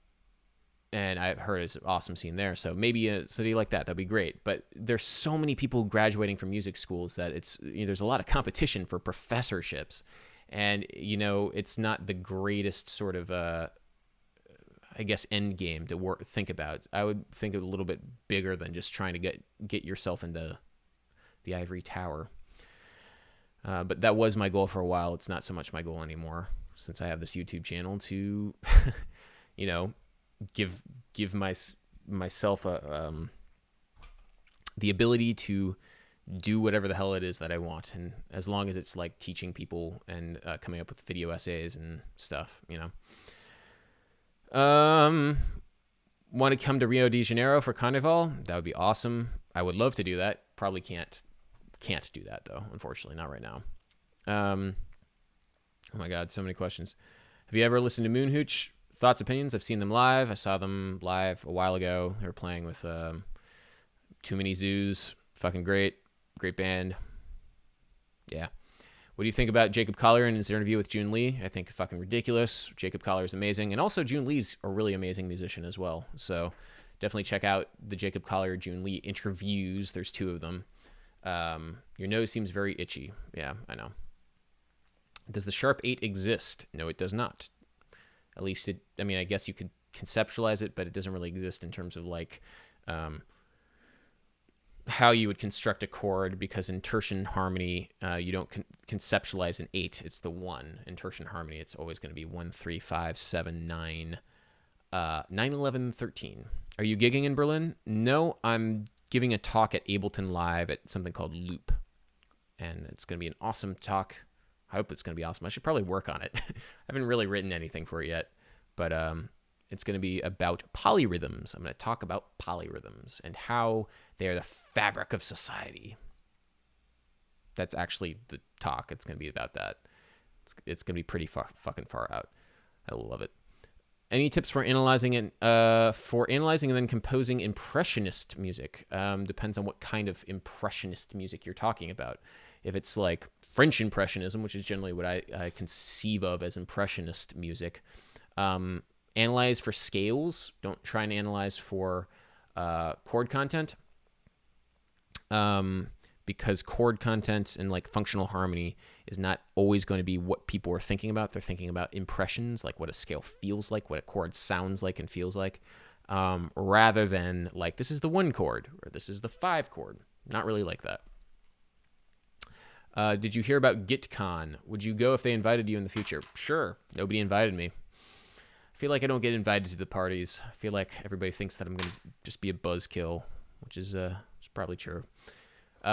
I've heard it's an awesome scene there. So maybe a city like that, that'd be great. But there's so many people graduating from music schools that it's, there's a lot of competition for professorships. And, it's not the greatest sort of, I guess, end game to think about. I would think a little bit bigger than just trying to get yourself into the ivory tower. But that was my goal for a while. It's not so much my goal anymore, since I have this YouTube channel to, give myself the ability to do whatever the hell it is that I want, and as long as it's like teaching people and coming up with video essays and stuff, Want to come to Rio de Janeiro for Carnival? That would be awesome. I would love to do that. Probably can't do that though, unfortunately, not right now. Oh my God, so many questions. Have you ever listened to Moon Hooch? Thoughts, opinions? I've seen them live. I saw them live a while ago. They were playing with Too Many Zoos. Fucking great band. Yeah. What do you think about Jacob Collier and his interview with June Lee? I think fucking ridiculous. Jacob Collier is amazing, and also June Lee's a really amazing musician as well. So definitely check out the Jacob Collier June Lee interviews. There's 2 of them. Your nose seems very itchy. Yeah, I know. Does the Sharp 8 exist? No, it does not. At least I guess you could conceptualize it, but it doesn't really exist in terms of like how you would construct a chord, because in tertian harmony, you don't conceptualize an 8. It's the 1. In tertian harmony, it's always going to be 1, 3, 5, 7, 9, 9, 11, 13. Are you gigging in Berlin? No, I'm giving a talk at Ableton Live at something called Loop. And it's going to be an awesome talk. I hope it's going to be awesome. I should probably work on it. I haven't really written anything for it yet, but it's going to be about polyrhythms. I'm going to talk about polyrhythms and how they are the fabric of society. That's actually the talk. It's going to be about that. It's going to be pretty fucking far out. I love it. Any tips for analyzing and then composing impressionist music? Depends on what kind of impressionist music you're talking about. If it's like French Impressionism, which is generally what I conceive of as impressionist music, analyze for scales. Don't try and analyze for chord content, because chord content and like functional harmony is not always going to be what people are thinking about. They're thinking about impressions, like what a scale feels like, what a chord sounds like and feels like, rather than like this is the 1 chord or this is the 5 chord. Not really like that. Did you hear about GitCon? Would you go if they invited you in the future? Sure. Nobody invited me. I feel like I don't get invited to the parties. I feel like everybody thinks that I'm going to just be a buzzkill, which is probably true.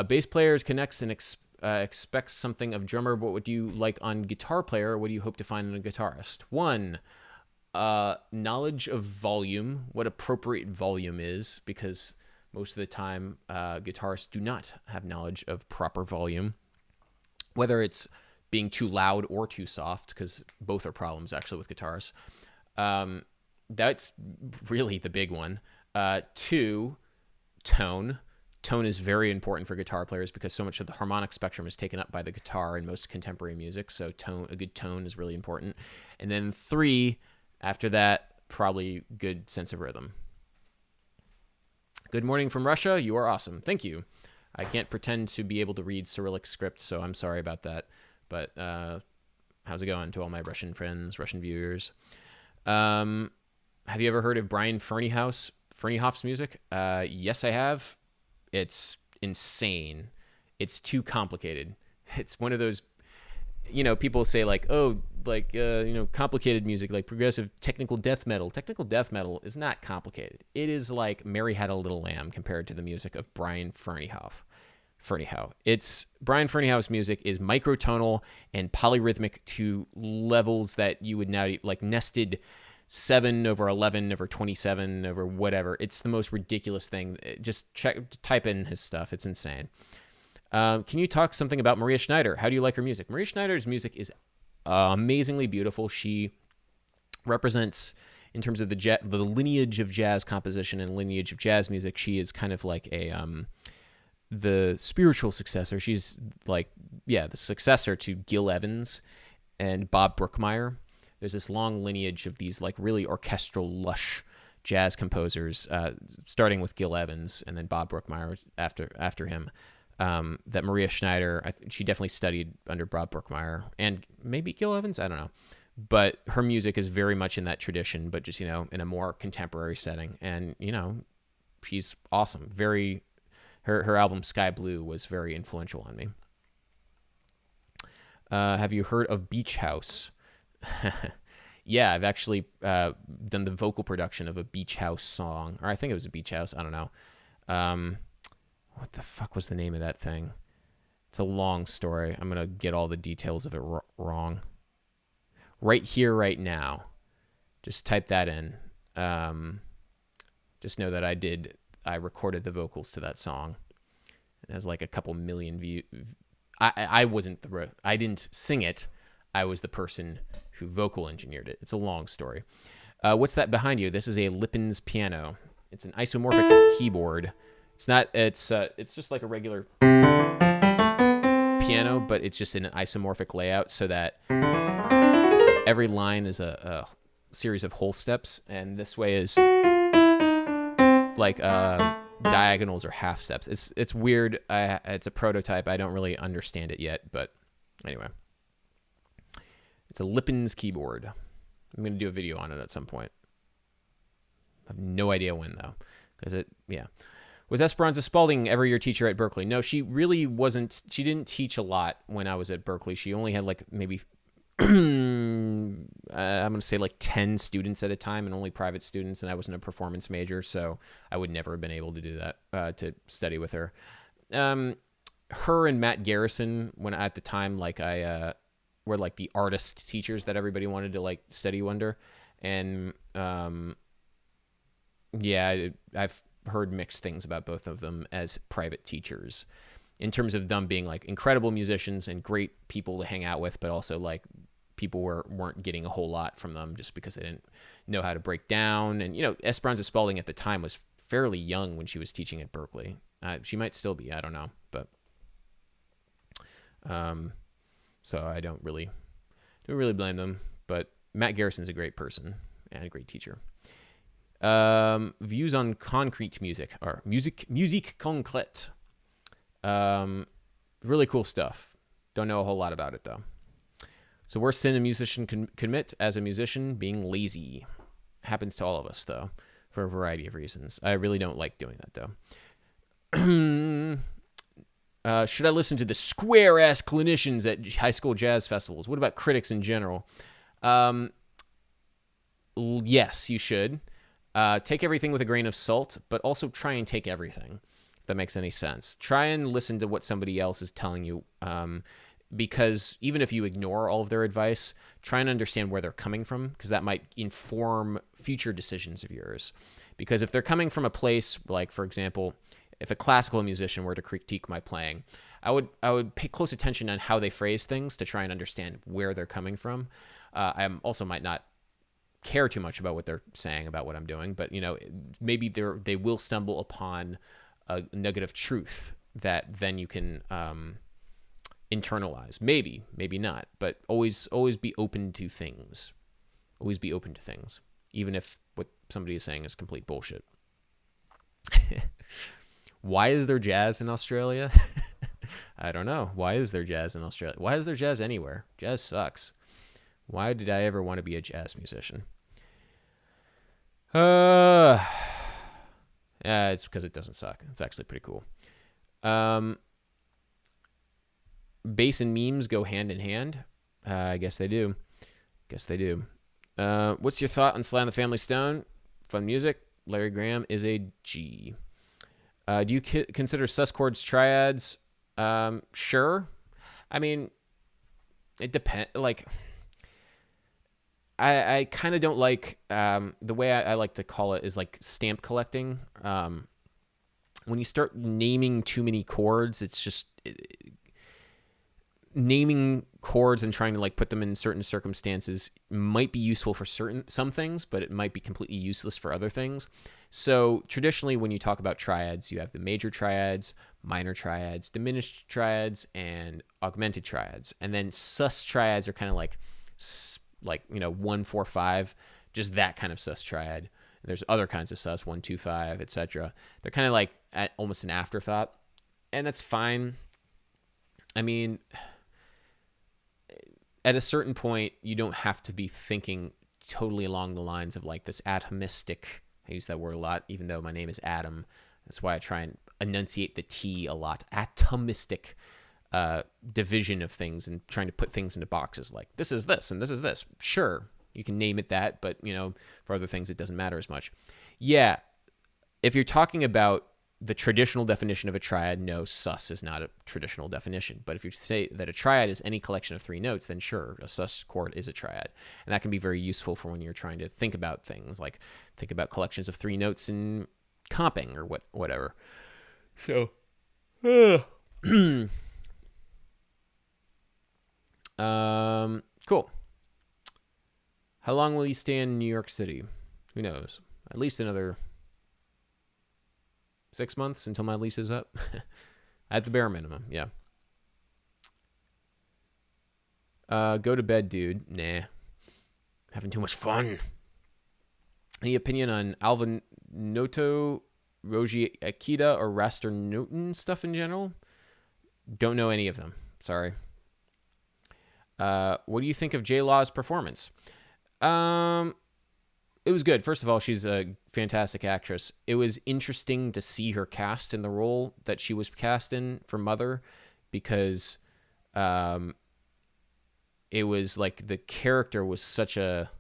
Bass players connects and expects something of drummer. What would you like on guitar player? What do you hope to find in a guitarist? 1, knowledge of volume, what appropriate volume is, because most of the time guitarists do not have knowledge of proper volume. Whether it's being too loud or too soft, because both are problems actually with guitars. That's really the big one. 2, tone. Tone is very important for guitar players because so much of the harmonic spectrum is taken up by the guitar in most contemporary music. So a good tone is really important. And then 3, after that, probably good sense of rhythm. Good morning from Russia. You are awesome. Thank you. I can't pretend to be able to read Cyrillic script, so I'm sorry about that. But How's it going to all my Russian friends, Russian viewers? Um, have you ever heard of Brian Ferneyhoff's music? Yes, I have. It's insane. It's too complicated. It's one of those, people say like, oh, like, complicated music, like progressive technical death metal. Technical death metal is not complicated. It is like Mary Had a Little Lamb compared to the music of Brian Ferneyhoff. It's Brian Ferneyhoff's music is microtonal and polyrhythmic to levels that you would now like nested 7 over 11 over 27 over whatever. It's the most ridiculous thing. Just type in his stuff. It's insane. Can you talk something about Maria Schneider? How do you like her music? Maria Schneider's music is amazingly beautiful. She represents, in terms of the lineage of jazz composition and lineage of jazz music, she is kind of like the spiritual successor. She's like, the successor to Gil Evans and Bob Brookmeyer. There's this long lineage of these like really orchestral, lush jazz composers, starting with Gil Evans and then Bob Brookmeyer after him. That Maria Schneider, she definitely studied under Bob Brookmeyer and maybe Gil Evans. I don't know, but her music is very much in that tradition, but just in a more contemporary setting. And she's awesome. Her album Sky Blue was very influential on me. Have you heard of Beach House? Yeah, I've actually done the vocal production of a Beach House song, or I think it was a Beach House. I don't know. What the fuck was the name of that thing? It's a long story. I'm gonna get all the details of it wrong. Right Here, Right Now. Just type that in. Just know that I recorded the vocals to that song. It has like a couple million views. I didn't sing it. I was the person who vocal engineered it. It's a long story. What's that behind you? This is a Lippens piano. It's an isomorphic keyboard. It's just like a regular piano, but it's just in an isomorphic layout so that every line is a series of whole steps, and this way is like diagonals or half steps. It's weird. It's a prototype. I don't really understand it yet, but anyway. It's a Lippens keyboard. I'm going to do a video on it at some point. I have no idea when, though. Was Esperanza Spalding ever your teacher at Berklee? No, she really wasn't. She didn't teach a lot when I was at Berklee. She only had like maybe, I'm going to say like 10 students at a time, and only private students, and I wasn't a performance major, so I would never have been able to do that, to study with her. Her and Matt Garrison, when at the time, like were like the artist teachers that everybody wanted to like study under. And I've heard mixed things about both of them as private teachers in terms of them being like incredible musicians and great people to hang out with, but also like people weren't getting a whole lot from them just because they didn't know how to break down. And, Esperanza Spalding at the time was fairly young when she was teaching at Berklee. She might still be, I don't know, but so I don't really blame them, but Matt Garrison's a great person and a great teacher. Views on concrete music or musique concrète. Really cool stuff. Don't know a whole lot about it though. So worst sin a musician can commit as a musician, being lazy. Happens to all of us though, for a variety of reasons. I really don't like doing that though. Should I listen to the square-ass clinicians at high school jazz festivals? What about critics in general? Yes, you should. Take everything with a grain of salt, but also try and take everything, if that makes any sense. Try and listen to what somebody else is telling you, because even if you ignore all of their advice, try and understand where they're coming from, because that might inform future decisions of yours. Because if they're coming from a place, like, for example, if a classical musician were to critique my playing, I would pay close attention on how they phrase things to try and understand where they're coming from. I also might not care too much about what they're saying about what I'm doing, but maybe they will stumble upon a nugget of truth that then you can internalize. Maybe not, but always be open to things. Always be open to things, even if what somebody is saying is complete bullshit. Why is there jazz in Australia? I don't know. Why is there jazz in Australia? Why is there jazz anywhere? Jazz sucks. Why did I ever want to be a jazz musician? Uh, it's because it doesn't suck. It's actually pretty cool. Bass and memes go hand in hand. I guess they do. What's your thought on Sly and the Family Stone? Fun music. Larry Graham is a G. Do you consider sus chords triads? Sure. I mean, it depends. Like, I kind of don't like the way I like to call it is like stamp collecting. When you start naming too many chords, it's just naming chords and trying to like put them in certain circumstances might be useful for some things, but it might be completely useless for other things. So traditionally, when you talk about triads, you have the major triads, minor triads, diminished triads, and augmented triads. And then sus triads are kind of like 1, 4, 5, just that kind of sus triad. There's other kinds of sus, 1, 2, 5, etc. They're kind of like almost an afterthought, and that's fine. I mean, at a certain point, you don't have to be thinking totally along the lines of like this atomistic. I use that word a lot, even though my name is Adam. That's why I try and enunciate the T a lot. Atomistic division of things and trying to put things into boxes. Like this is this and this is this. Sure, you can name it that, but for other things, it doesn't matter as much. Yeah, if you're talking about the traditional definition of a triad, no, sus is not a traditional definition. But if you say that a triad is any collection of 3 notes, then sure, a sus chord is a triad. And that can be very useful for when you're trying to think about things, like think about collections of 3 notes in comping or whatever. So, cool. How long will you stay in New York City? Who knows? At least another 6 months until my lease is up. At the bare minimum, yeah. Go to bed, dude. Nah. Having too much fun. Any opinion on Alvin Noto, Roji Akita, or Raster Noten stuff in general? Don't know any of them. Sorry. What do you think of J Law's performance? It was good. First of all, she's a fantastic actress. It was interesting to see her cast in the role that she was cast in for Mother, because it was like the character was such a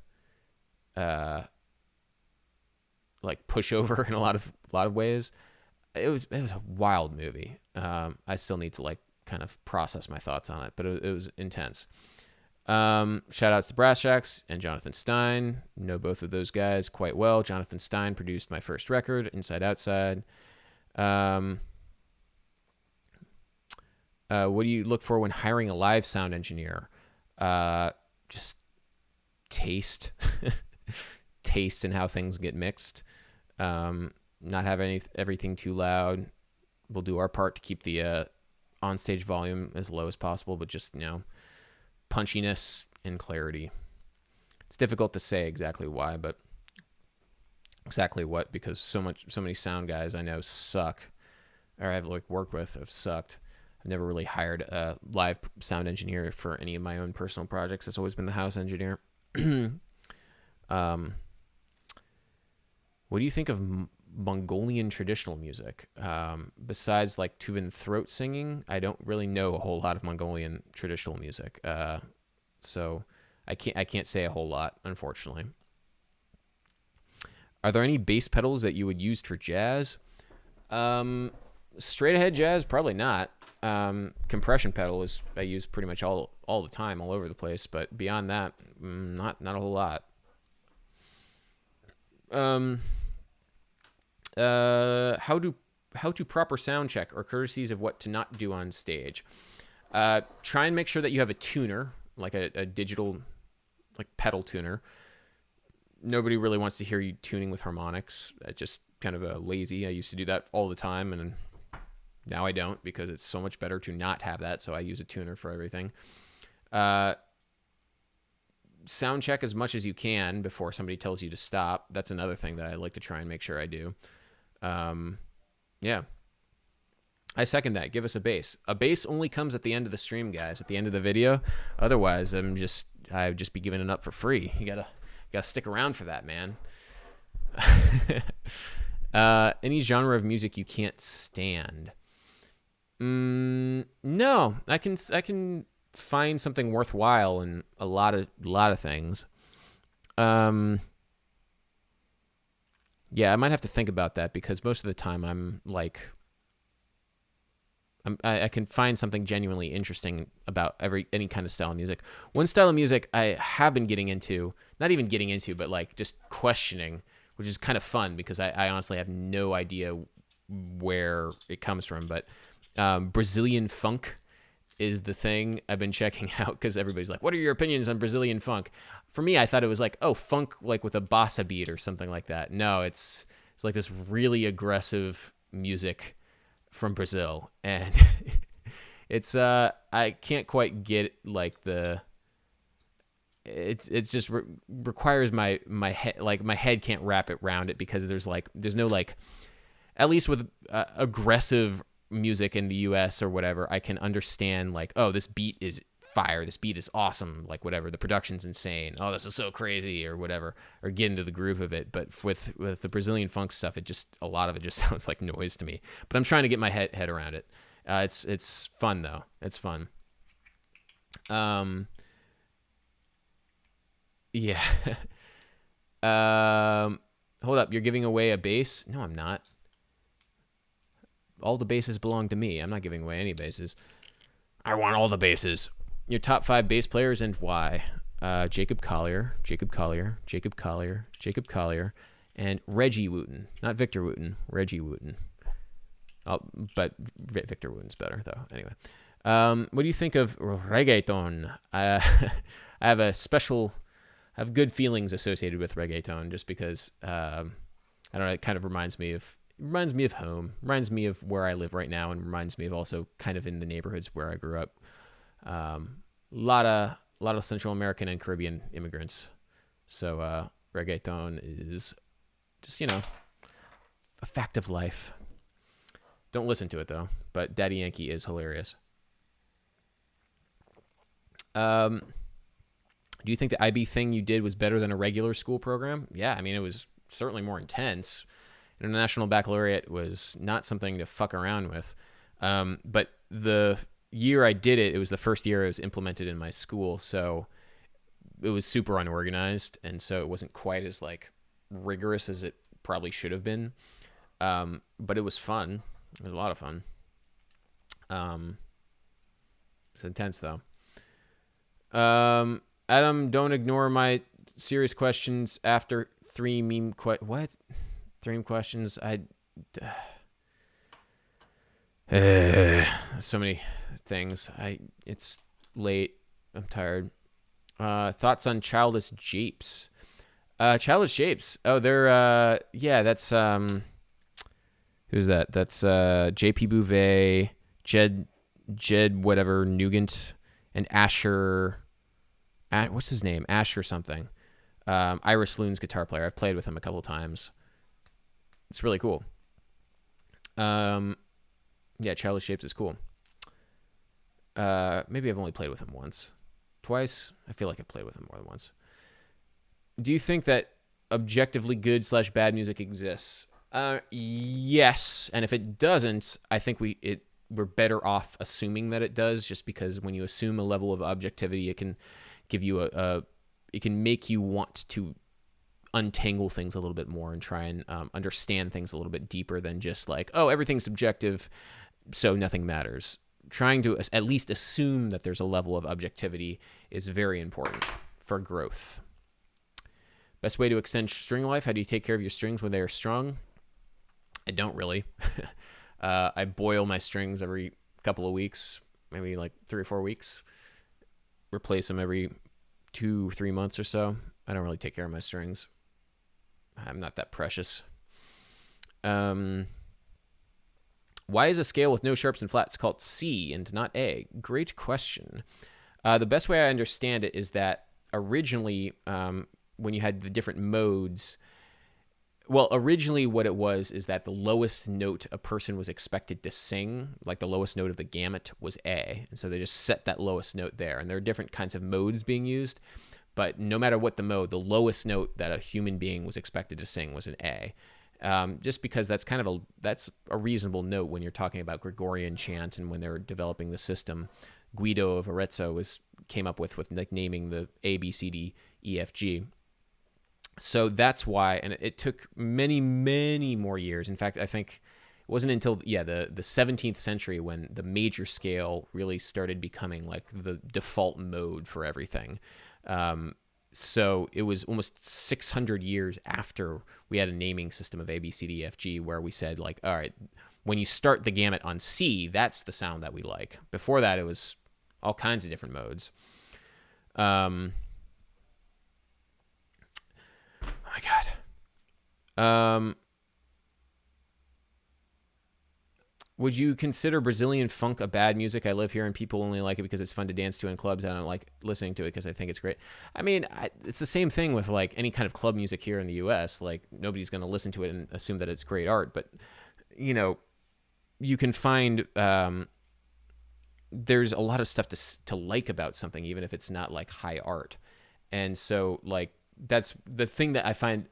like pushover in a lot of ways. It was a wild movie. I still need to like kind of process my thoughts on it, but it was intense. Shout outs to Brass Jacks and Jonathan Stein. Know both of those guys quite well. Jonathan Stein produced my first record, Inside Outside. What do you look for when hiring a live sound engineer? Just taste. Taste in how things get mixed. Not have everything too loud. We'll do our part to keep the onstage volume as low as possible, but just, punchiness and clarity. It's difficult to say exactly why, but exactly what, because so many sound guys I know suck, or I've like worked with have sucked. I've never really hired a live sound engineer for any of my own personal projects. It's always been the house engineer. What do you think of Mongolian traditional music? Besides like Tuvan throat singing, I don't really know a whole lot of Mongolian traditional music. So I can't say a whole lot, unfortunately. Are there any bass pedals that you would use for jazz? Straight ahead jazz, probably not. Compression pedal is I use pretty much all the time, all over the place. But beyond that, not a whole lot. How to proper sound check or courtesies of what to not do on stage. Try and make sure that you have a tuner, like a digital, like pedal tuner. Nobody really wants to hear you tuning with harmonics. Just kind of a lazy. I used to do that all the time, and now I don't, because it's so much better to not have that. So I use a tuner for everything. Sound check as much as you can before somebody tells you to stop. That's another thing that I like to try and make sure I do. Yeah. I second that. Give us a bass. A bass only comes at the end of the stream, guys, at the end of the video. Otherwise, I'm just I'd just be giving it up for free. You gotta stick around for that, man. Any genre of music you can't stand? No, I can find something worthwhile in a lot of things. Yeah, I might have to think about that because most of the time I'm like, I can find something genuinely interesting about any kind of style of music. One style of music I have been getting into, not even getting into, but like just questioning, which is kind of fun because I honestly have no idea where it comes from. But Brazilian funk is the thing I've been checking out because everybody's like, what are your opinions on Brazilian funk? For me, I thought it was like, oh, funk like with a bossa beat or something like that. No, it's like this really aggressive music from Brazil, and it's I can't quite get like it's just requires my head, like my head can't wrap it around it because there's no like, at least with aggressive music in the US or whatever, I can understand like, oh, this beat is fire, this beat is awesome, like whatever, the production's insane, oh, this is so crazy or whatever, or get into the groove of it. But with the Brazilian funk stuff, a lot of it just sounds like noise to me, but I'm trying to get my head around it. It's fun though. It's fun. Yeah. Hold up, you're giving away a bass? No, I'm not. All the bases belong to me. I'm not giving away any bases. I want all the bases. Your top 5 bass players and why? Jacob Collier, and Reggie Wooten. Not Victor Wooten, Reggie Wooten. Oh, but Victor Wooten's better, though. Anyway. What do you think of reggaeton? I have good feelings associated with reggaeton just because, I don't know, it kind of reminds me of home, reminds me of where I live right now, and reminds me of also kind of in the neighborhoods where I grew up. A lot of Central American and Caribbean immigrants. So reggaeton is just, a fact of life. Don't listen to it though, but Daddy Yankee is hilarious. Do you think the IB thing you did was better than a regular school program? Yeah, I mean, it was certainly more intense. International Baccalaureate was not something to fuck around with. But the year I did it, it was the first year it was implemented in my school, so it was super unorganized, and so it wasn't quite as like rigorous as it probably should have been. But it was fun. It was a lot of fun. It's intense though. Adam, don't ignore my serious questions after 3 meme what? 3 questions. So many things. It's late. I'm tired. Thoughts on Childish Japes? Childish Japes. Oh, they're yeah, that's who's that? That's JP Bouvet, Jed whatever Nugent, and Asher. What's his name? Asher something. Iris Loon's guitar player. I've played with him a couple times. It's really cool. Yeah, Childish Japes is cool. Maybe I've only played with him once. Twice? I feel like I've played with him more than once. Do you think that objectively good / bad music exists? Yes. And if it doesn't, I think we're better off assuming that it does, just because when you assume a level of objectivity, it can give you it can make you want to untangle things a little bit more and try and understand things a little bit deeper than just like, oh, everything's subjective, so nothing matters. Trying to at least assume that there's a level of objectivity is very important for growth. Best way to extend string life? How do you take care of your strings when they are strung? I don't really. I boil my strings every couple of weeks, maybe like 3 or 4 weeks. Replace them every 2-3 months or so. I don't really take care of my strings. I'm not that precious. Why is a scale with no sharps and flats called C and not A? Great question. The best way I understand it is that originally, when you had the different modes, Well, originally what it was is that the lowest note a person was expected to sing, like the lowest note of the gamut, was A. And so they just set that lowest note there. And there are different kinds of modes being used. But no matter what the mode, the lowest note that a human being was expected to sing was an A. Just because that's that's a reasonable note when you're talking about Gregorian chant and when they're developing the system. Guido of Arezzo came up with like naming the A, B, C, D, E, F, G. So that's why, and it took many, many more years. In fact, I think it wasn't until the 17th century when the major scale really started becoming like the default mode for everything. So it was almost 600 years after we had a naming system of A, B, C, D, F, G, where we said like, all right, when you start the gamut on C, that's the sound that we like. Before that, it was all kinds of different modes. Oh my God. Would you consider Brazilian funk a bad music? I live here and people only like it because it's fun to dance to in clubs. I don't like listening to it because I think it's great. I mean, it's the same thing with like any kind of club music here in the US. Like nobody's going to listen to it and assume that it's great art. But, you know, you can find there's a lot of stuff to like about something, even if it's not like high art. And so like, that's the thing that I find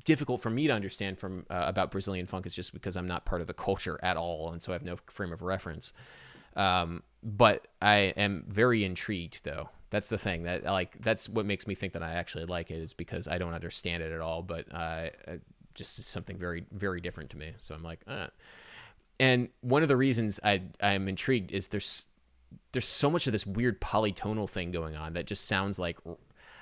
difficult for me to understand from about Brazilian funk is just because I'm not part of the culture at all, and so I have no frame of reference. But I am very intrigued, though. That's the thing that's what makes me think that I actually like it is because I don't understand it at all, but just something very, very different to me. So I'm like, and one of the reasons I'm intrigued is there's so much of this weird polytonal thing going on that just sounds like.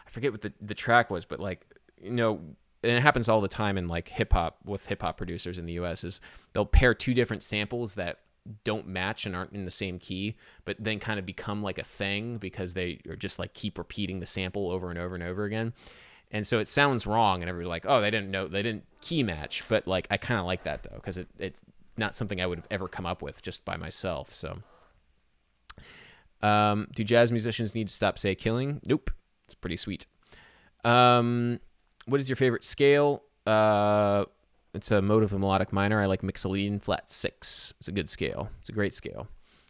I forget what the track was, but like, you know, and it happens all the time in like hip hop with hip hop producers in the US is they'll pair two different samples that don't match and aren't in the same key, but then kind of become like a thing because they are just like keep repeating the sample over and over and over again. And so it sounds wrong and everybody's like, oh, they didn't key match. But like, I kind of like that though, because it's not something I would have ever come up with just by myself. So do jazz musicians need to stop, say, killing? Nope. It's pretty sweet. What is your favorite scale? It's a mode of a melodic minor. I like Mixolydian flat 6. It's a good scale. It's a great scale.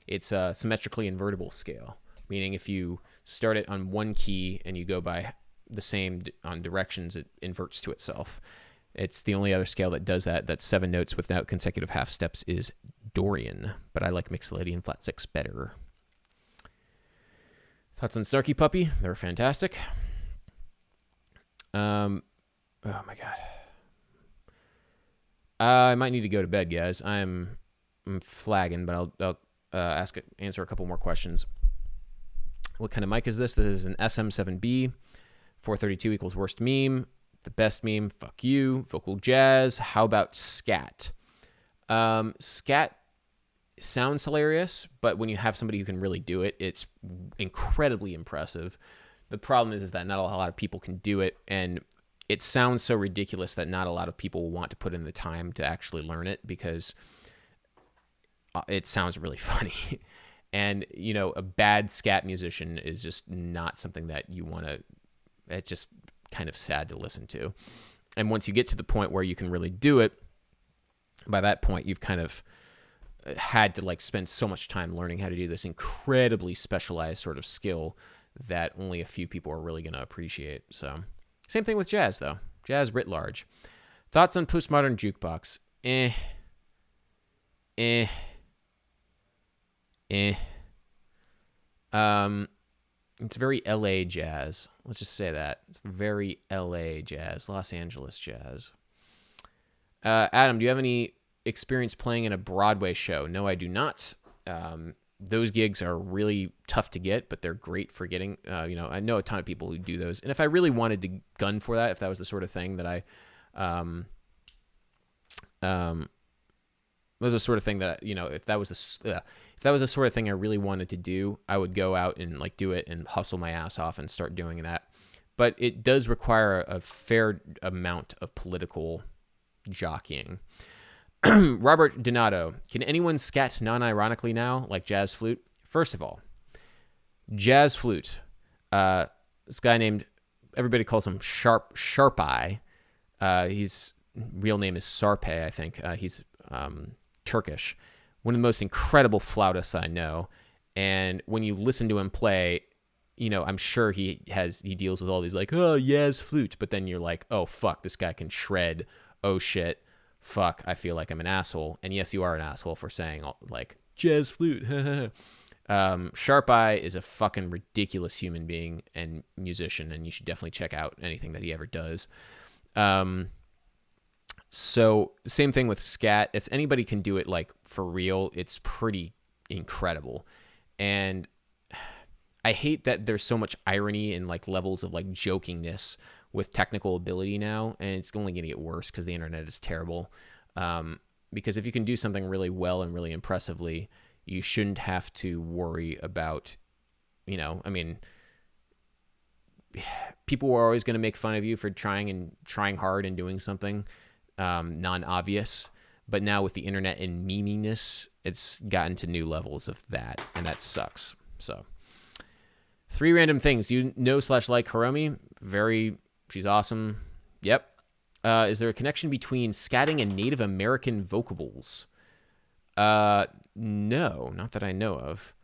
It's a symmetrically invertible scale, meaning if you start it on one key and you go by the same on directions, it inverts to itself. It's the only other scale that does that. That's 7 notes without consecutive half steps is Dorian, but I like Mixolydian flat 6 better. Thoughts on Snarky Puppy? They're fantastic. Oh my God. I might need to go to bed, guys. I'm flagging, but I'll answer a couple more questions. What kind of mic is this? This is an SM7B. 432 equals worst meme. The best meme, fuck you. Vocal jazz. How about scat? Scat sounds hilarious, but when you have somebody who can really do it, it's incredibly impressive. The problem is that not a lot of people can do it, and it sounds so ridiculous that not a lot of people will want to put in the time to actually learn it because it sounds really funny. And, you know, a bad scat musician is just not something that you want to, it's just kind of sad to listen to. And once you get to the point where you can really do it, by that point, you've kind of had to like spend so much time learning how to do this incredibly specialized sort of skill that only a few people are really going to appreciate. So same thing with jazz, though. Jazz writ large. Thoughts on postmodern jukebox? It's very LA jazz. Let's just say that. It's very LA jazz, Los Angeles jazz. Adam, do you have any experience playing in a Broadway show? No, I do not. Those gigs are really tough to get, but they're great for getting, I know a ton of people who do those. And if I really wanted to gun for that, if that was the sort of thing that was the sort of thing that, if that was the sort of thing I really wanted to do, I would go out and like do it and hustle my ass off and start doing that. But it does require a fair amount of political jockeying. Robert Donato, can anyone scat non-ironically now, like jazz flute? First of all, jazz flute. This guy named, everybody calls him Sharp Eye. He's real name is Sarpe, I think. He's Turkish. One of the most incredible flautists I know. And when you listen to him play, I'm sure he deals with all these like, oh, yes, flute. But then you're like, oh, fuck, this guy can shred. Oh, shit. Fuck, I feel like I'm an asshole. And yes, you are an asshole for saying like jazz flute. Sharp Eye is a fucking ridiculous human being and musician, and you should definitely check out anything that he ever does. So same thing with scat. If anybody can do it like for real, it's pretty incredible. And I hate that there's so much irony and like levels of like jokingness with technical ability now, and it's only going to get worse because the internet is terrible. Because if you can do something really well and really impressively, you shouldn't have to worry about, people are always going to make fun of you for trying hard and doing something non-obvious. But now with the internet and meminess, it's gotten to new levels of that, and that sucks. So 3 random things. You know/like Hiromi? She's awesome. Yep. Is there a connection between scatting and Native American vocables? No, not that I know of.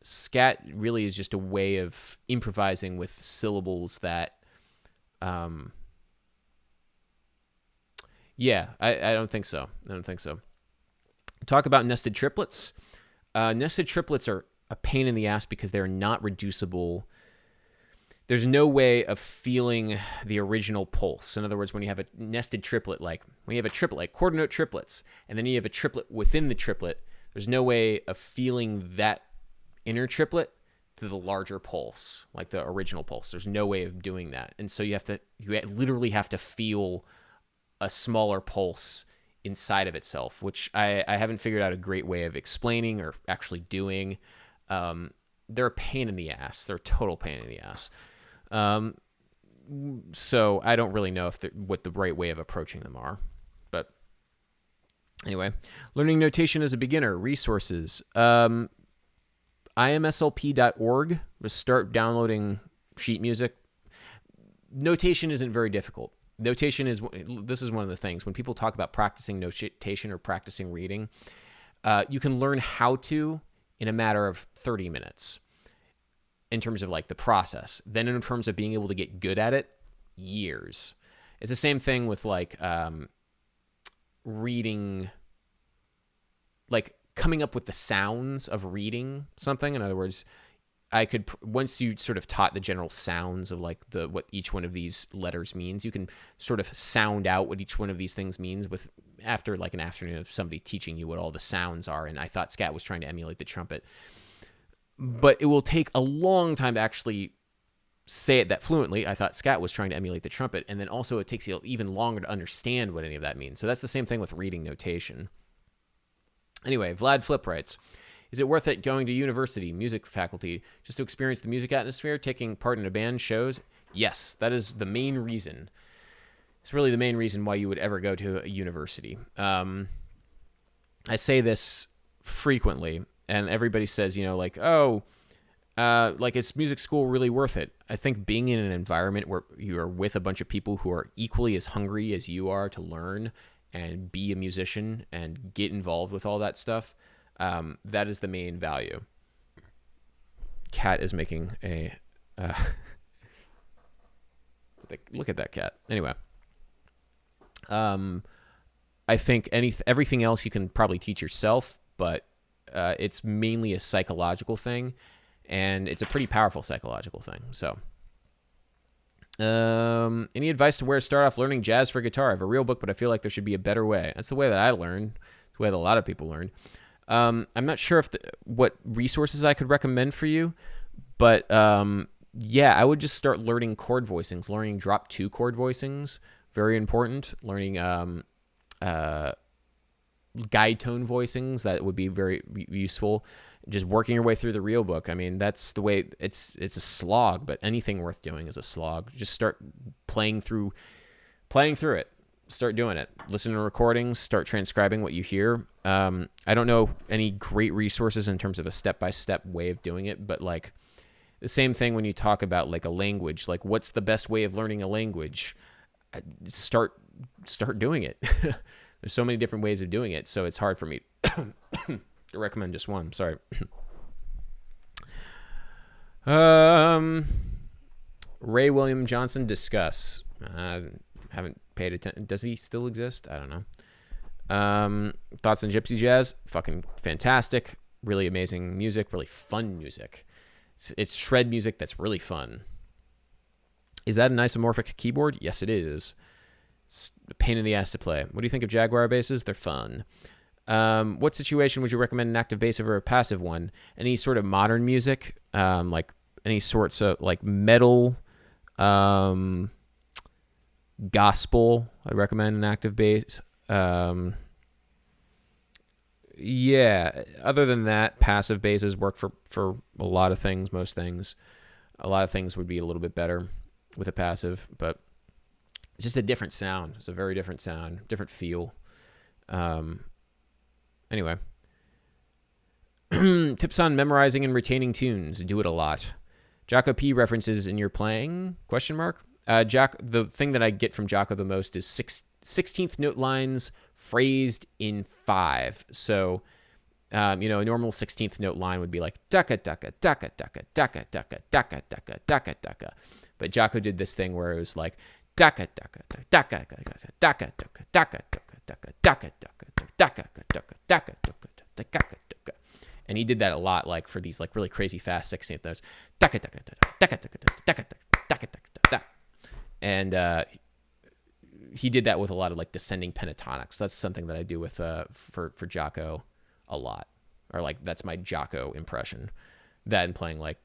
Scat really is just a way of improvising with syllables that, yeah, I don't think so. Talk about nested triplets. Nested triplets are a pain in the ass because they're not reducible. There's no way of feeling the original pulse. In other words, when you have a nested triplet, like quarter note triplets, and then you have a triplet within the triplet, there's no way of feeling that inner triplet to the larger pulse, like the original pulse. There's no way of doing that. And so you literally have to feel a smaller pulse inside of itself, which I haven't figured out a great way of explaining or actually doing. They're a pain in the ass. They're a total pain in the ass. So I don't really know what the right way of approaching them are. But anyway, learning notation as a beginner, resources. imslp.org. Just start downloading sheet music. Notation isn't very difficult. This is one of the things. When people talk about practicing notation or practicing reading, you can learn how to in a matter of 30 minutes. In terms of like the process. Then in terms of being able to get good at it, years. It's the same thing with like reading, like coming up with the sounds of reading something. In other words, once you sort of taught the general sounds of like what each one of these letters means, you can sort of sound out what each one of these things means after like an afternoon of somebody teaching you what all the sounds are. And I thought scat was trying to emulate the trumpet. But it will take a long time to actually say it that fluently. I thought scat was trying to emulate the trumpet. And then also it takes you even longer to understand what any of that means. So that's the same thing with reading notation. Anyway, Vlad Flip writes, is it worth it going to university, music faculty, just to experience the music atmosphere, taking part in a band, shows? Yes, that is the main reason. It's really the main reason why you would ever go to a university. I say this frequently. And everybody says, like, is music school really worth it? I think being in an environment where you are with a bunch of people who are equally as hungry as you are to learn and be a musician and get involved with all that stuff, that is the main value. Cat is making a... look at that cat. Anyway. I think everything else you can probably teach yourself, but... it's mainly a psychological thing, and it's a pretty powerful psychological thing. So, any advice to where to start off learning jazz for guitar? I have a real book, but I feel like there should be a better way. That's the way that I learned. It's the way that a lot of people learn. I'm not sure what resources I could recommend for you, but yeah, I would just start learning chord voicings, learning drop 2 chord voicings. Very important. Learning guide tone voicings, that would be very useful. Just working your way through the real book. I mean, that's the way. It's a slog, but anything worth doing is a slog. Just start playing through it. Start doing it. Listen to recordings. Start transcribing what you hear. I don't know any great resources in terms of a step-by-step way of doing it, but like the same thing when you talk about like a language. Like, what's the best way of learning a language? start doing it. There's so many different ways of doing it, so it's hard for me to recommend just one. Sorry. Ray William Johnson, discuss. Haven't paid attention. Does he still exist? I don't know. Thoughts on Gypsy Jazz? Fucking fantastic. Really amazing music. Really fun music. It's shred music that's really fun. Is that an isomorphic keyboard? Yes, it is. It's a pain in the ass to play. What do you think of Jaguar basses? They're fun. What situation would you recommend an active bass over a passive one? Any sort of modern music, like any sorts of like metal, gospel? I'd recommend an active bass. Yeah. Other than that, passive basses work for a lot of things. Most things. A lot of things would be a little bit better with a passive, but it's just a different sound. It's a very different sound, different feel. Anyway, tips on memorizing and retaining tunes. Do it a lot. Jocko P references in your playing? Question mark. The thing that I get from Jocko the most is 16th note lines phrased in 5. So, a normal 16th note line would be like daka daka daka daka daka daka daka daka daka daka. But Jocko did this thing where it was like daka daka daka daka daka daka daka daka daka daka daka daka. And he did that a lot, like for these like really crazy fast 16th notes. Daka daka daka daka daka daka daka. And he did that with a lot of like descending pentatonics. That's something that I do with for Jocko a lot, or like that's my Jocko impression. That and playing like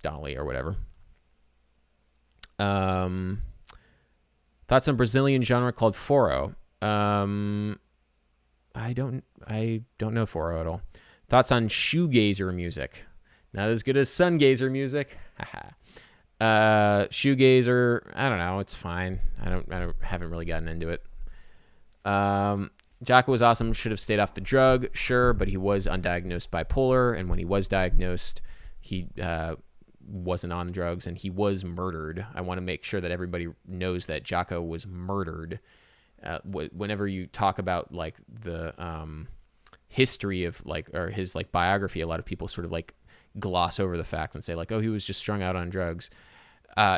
Donnelly or whatever. Thoughts on Brazilian genre called forró? I don't know forró at all. Thoughts on shoegazer music? Not as good as sungazer music. Shoegazer, I don't know. It's fine. I haven't really gotten into it. Jocko was awesome. Should have stayed off the drug, sure, but he was undiagnosed bipolar, and when he was diagnosed, he wasn't on drugs, and he was murdered. I want to make sure that everybody knows that Jocko was murdered. Whenever you talk about like the history of like, or his like biography, a lot of people sort of like gloss over the fact and say like, oh, he was just strung out on drugs.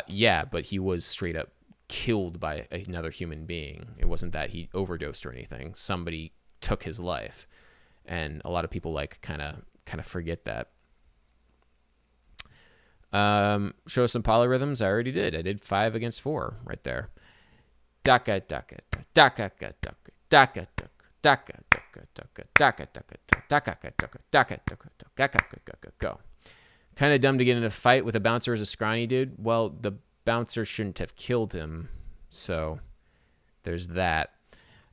Yeah, but he was straight up killed by another human being. It wasn't that he overdosed or anything. Somebody took his life, and a lot of people like kind of forget that. Show us some polyrhythms. I already did. I did 5 against 4 right there. Daka daka daka daka daka daka daka daka daka daka daka daka. Go. Kind of dumb to get in a fight with a bouncer as a scrawny dude. Well, the bouncer shouldn't have killed him, so there's that.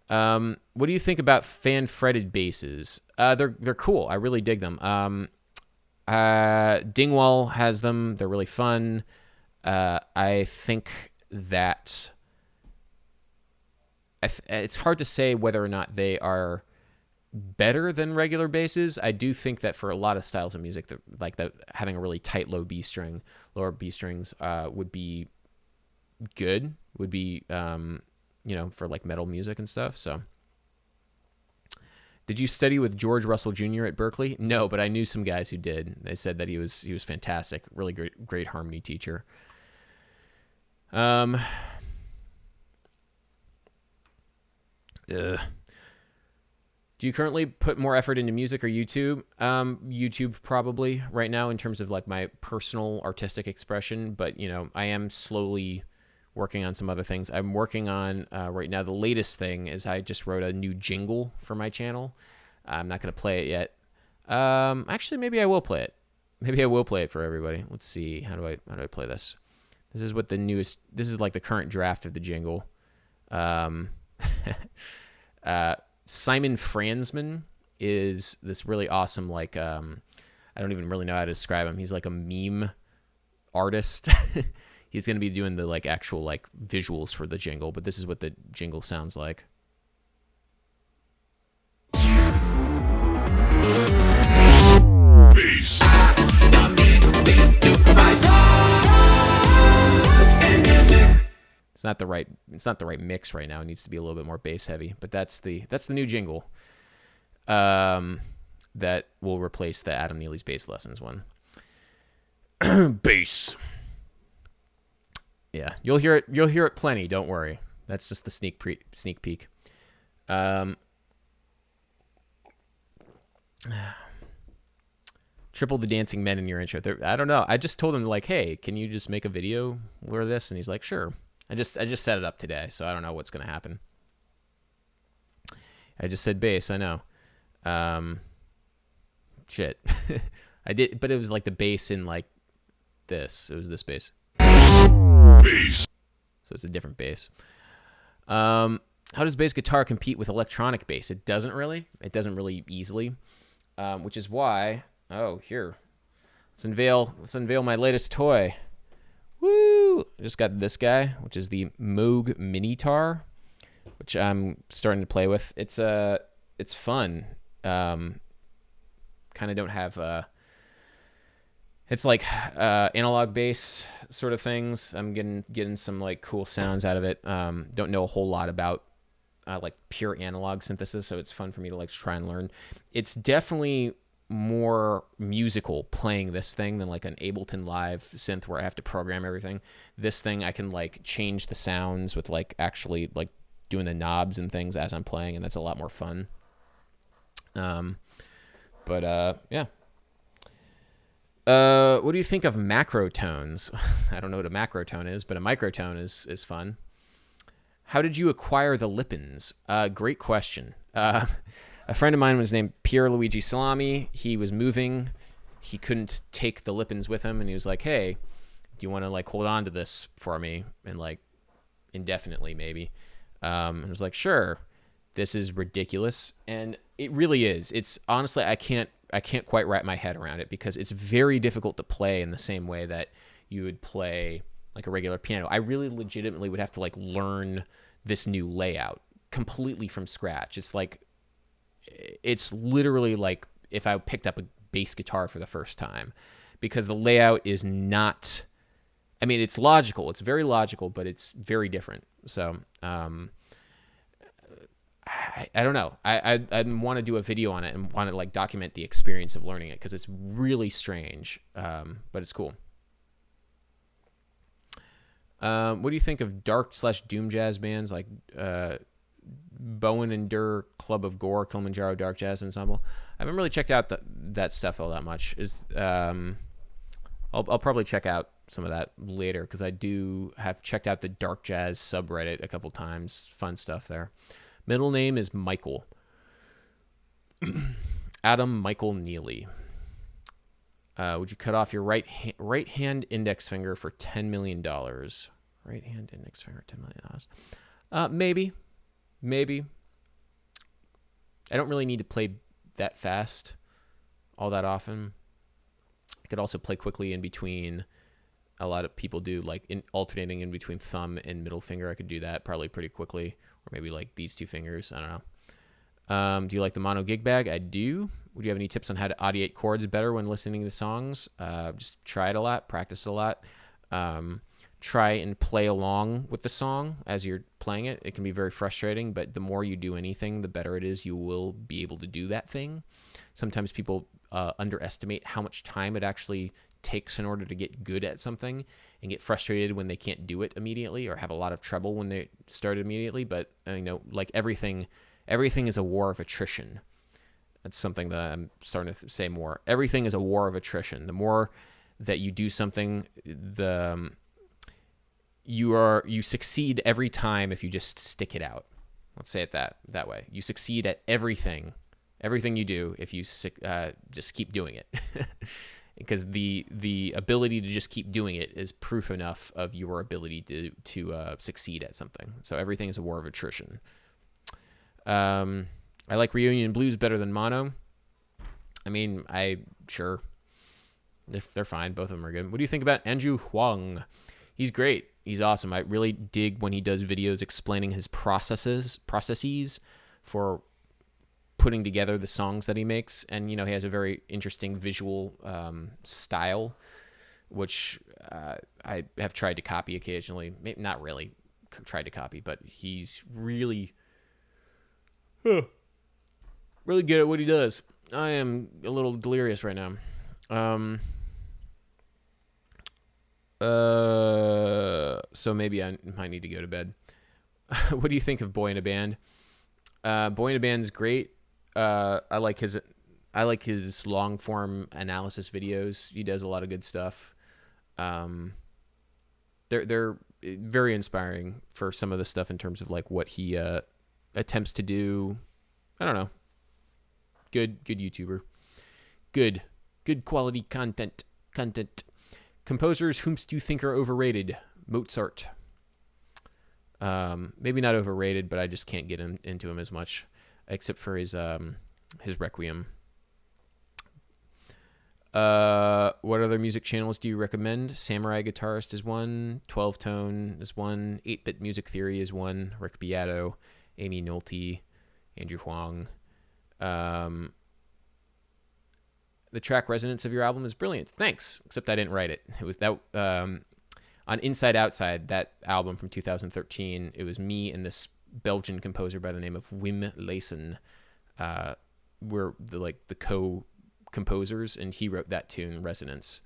What do you think about fan fretted basses? They're cool. I really dig them. Dingwall has them. They're really fun. I think that it's hard to say whether or not they are better than regular basses. I do think that for a lot of styles of music, having a really tight lower B strings would be good. Would be for like metal music and stuff. So, did you study with George Russell Jr. at Berkeley? No, but I knew some guys who did. They said that he was fantastic, really great harmony teacher. Do you currently put more effort into music or YouTube? YouTube probably right now in terms of like my personal artistic expression, but I am slowly working on some other things. I'm working on right now. The latest thing is I just wrote a new jingle for my channel. I'm not going to play it yet. Actually, maybe I will play it. Maybe I will play it for everybody. Let's see. How do I play this? This is what this is like the current draft of the jingle. Simon Franzman is this really awesome, like, I don't even really know how to describe him. He's like a meme artist. He's going to be doing the like actual like visuals for the jingle, but this is what the jingle sounds like. Peace. It's It's not the right mix right now. It needs to be a little bit more bass heavy. But that's the new jingle. That will replace the Adam Neely's Bass Lessons one. Bass. Yeah, you'll hear it. You'll hear it plenty. Don't worry. That's just the sneak peek. Triple the dancing men in your intro. I don't know. I just told him like, hey, can you just make a video where this? And he's like, sure. I just set it up today, so I don't know what's gonna happen. I just said bass. I know. Shit. I did, but it was like the bass in like this. It was this bass. Bass. So it's a different bass. How does bass guitar compete with electronic bass? It doesn't really. It doesn't really easily. Which is why. Oh, here. Let's unveil my latest toy. Woo! I just got this guy, which is the Moog Minitar, which I'm starting to play with. It's fun. Kind of don't have it's like analog bass sort of things. I'm getting some like cool sounds out of it. Don't know a whole lot about like pure analog synthesis, so it's fun for me to like try and learn. It's definitely more musical playing this thing than like an Ableton Live synth where I have to program everything. This thing I can like change the sounds with like actually like doing the knobs and things as I'm playing, and that's a lot more fun. Yeah. What do you think of macrotones? I don't know what a macrotone is, but a microtone is fun. How did you acquire the Lippens? Great question. A friend of mine was named Pierluigi Salami. He was moving. He couldn't take the Lippens with him, and he was like, hey, do you want to like hold on to this for me and like indefinitely maybe? And I was like, sure. This is ridiculous. And it really is. It's honestly, I can't quite wrap my head around it because it's very difficult to play in the same way that you would play like a regular piano. I really legitimately would have to like learn this new layout completely from scratch. It's literally like if I picked up a bass guitar for the first time, because the layout is not, I mean, it's logical. It's very logical, but it's very different. So, I don't know. I want to do a video on it and want to like document the experience of learning it because it's really strange, but it's cool. What do you think of dark/doom jazz bands like Bowen and Durr, Club of Gore, Kilimanjaro Dark Jazz Ensemble? I haven't really checked out that stuff all that much. I'll probably check out some of that later because I do have checked out the Dark Jazz subreddit a couple times. Fun stuff there. Middle name is Michael. Adam Michael Neely. Would you cut off your right hand index finger for $10 million? Right hand index finger, $10 million. Maybe. I don't really need to play that fast all that often. I could also play quickly in between. A lot of people do like alternating in between thumb and middle finger. I could do that probably pretty quickly, or maybe like these two fingers. I don't know. Do you like the mono gig bag? I do. Would you have any tips on how to audiate chords better when listening to songs? Just try it a lot, practice it a lot. Try and play along with the song as you're playing it. It can be very frustrating, but the more you do anything, the better it is. You will be able to do that thing. Sometimes people underestimate how much time it actually takes in order to get good at something and get frustrated when they can't do it immediately or have a lot of trouble when they start immediately. But like everything is a war of attrition. That's something that I'm starting to say more. Everything is a war of attrition. The more that you do something, you succeed every time if you just stick it out. Let's say it that way. You succeed at everything you do if you just keep doing it. Because the ability to just keep doing it is proof enough of your ability to succeed at something. So everything is a war of attrition. I like Reunion Blues better than Mono. I mean, sure. If they're fine, both of them are good. What do you think about Andrew Huang? He's great. He's awesome. I really dig when he does videos explaining his processes for putting together the songs that he makes. And, he has a very interesting visual style, which I have tried to copy occasionally. Maybe not really tried to copy, but he's really, really good at what he does. I am a little delirious right now. So maybe I might need to go to bed. What do you think of Boy in a Band? Boy in a Band's great. I like his long form analysis videos. He does a lot of good stuff. They're very inspiring for some of the stuff in terms of like what he attempts to do. I don't know. Good YouTuber. Good quality content. Composers whomst you think are overrated? Mozart. Maybe not overrated, but I just can't get into him as much, except for his Requiem. What other music channels do you recommend? Samurai Guitarist is one. 12 Tone is one. 8-Bit Music Theory is one. Rick Beato, Amy Nolte, Andrew Huang. The track Resonance of your album is brilliant. Thanks. Except I didn't write it. It was that on Inside Outside, that album from 2013. It was me and this Belgian composer by the name of Wim Layson. We're the co-composers, and he wrote that tune, Resonance.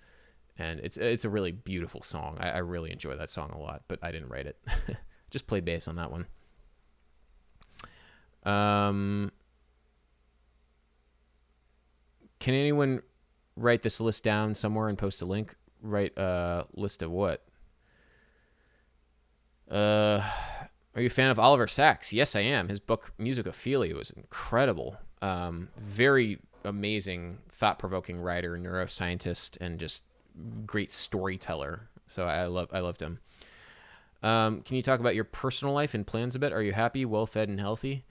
And it's a really beautiful song. I really enjoy that song a lot, but I didn't write it. Just played bass on that one. Can anyone write this list down somewhere and post a link? Write a list of what? Are you a fan of Oliver Sacks? Yes, I am. His book Musicophilia was incredible. Very amazing, thought-provoking writer, neuroscientist, and just great storyteller. So I loved him. Can you talk about your personal life and plans a bit? Are you happy, well-fed, and healthy?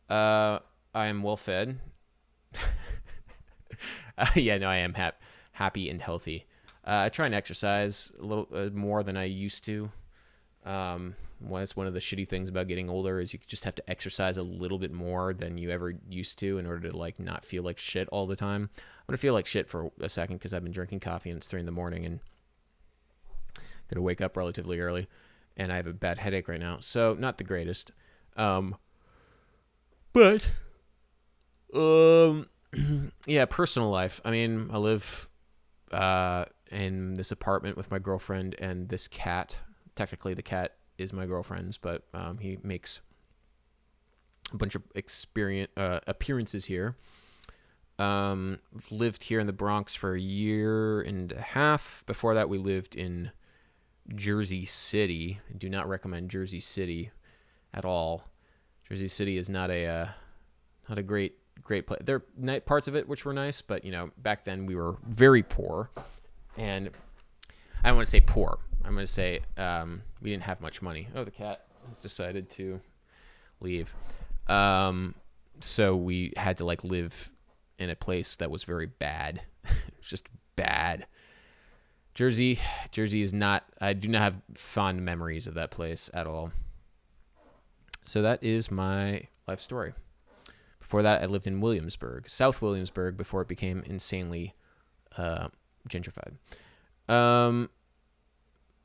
I am well-fed. Yeah, no, I am happy and healthy. I try and exercise a little more than I used to. That's one of the shitty things about getting older is you just have to exercise a little bit more than you ever used to in order to like not feel like shit all the time. I'm gonna feel like shit for a second because I've been drinking coffee and it's 3 a.m. and gonna wake up relatively early, and I have a bad headache right now, so not the greatest. But yeah, personal life. I mean, I live in this apartment with my girlfriend and this cat. Technically, the cat is my girlfriend's, but he makes a bunch of appearances here. Lived here in the Bronx for a year and a half. Before that, we lived in Jersey City. I do not recommend Jersey City at all. Jersey City is not a great place. There are parts of it which were nice, but back then we were very poor, and I don't want to say poor. I'm going to say we didn't have much money. Oh, the cat has decided to leave. So we had to live in a place that was very bad. It was just bad. Jersey is not, I do not have fond memories of that place at all. So that is my life story. Before that, I lived in Williamsburg, South Williamsburg, before it became insanely gentrified.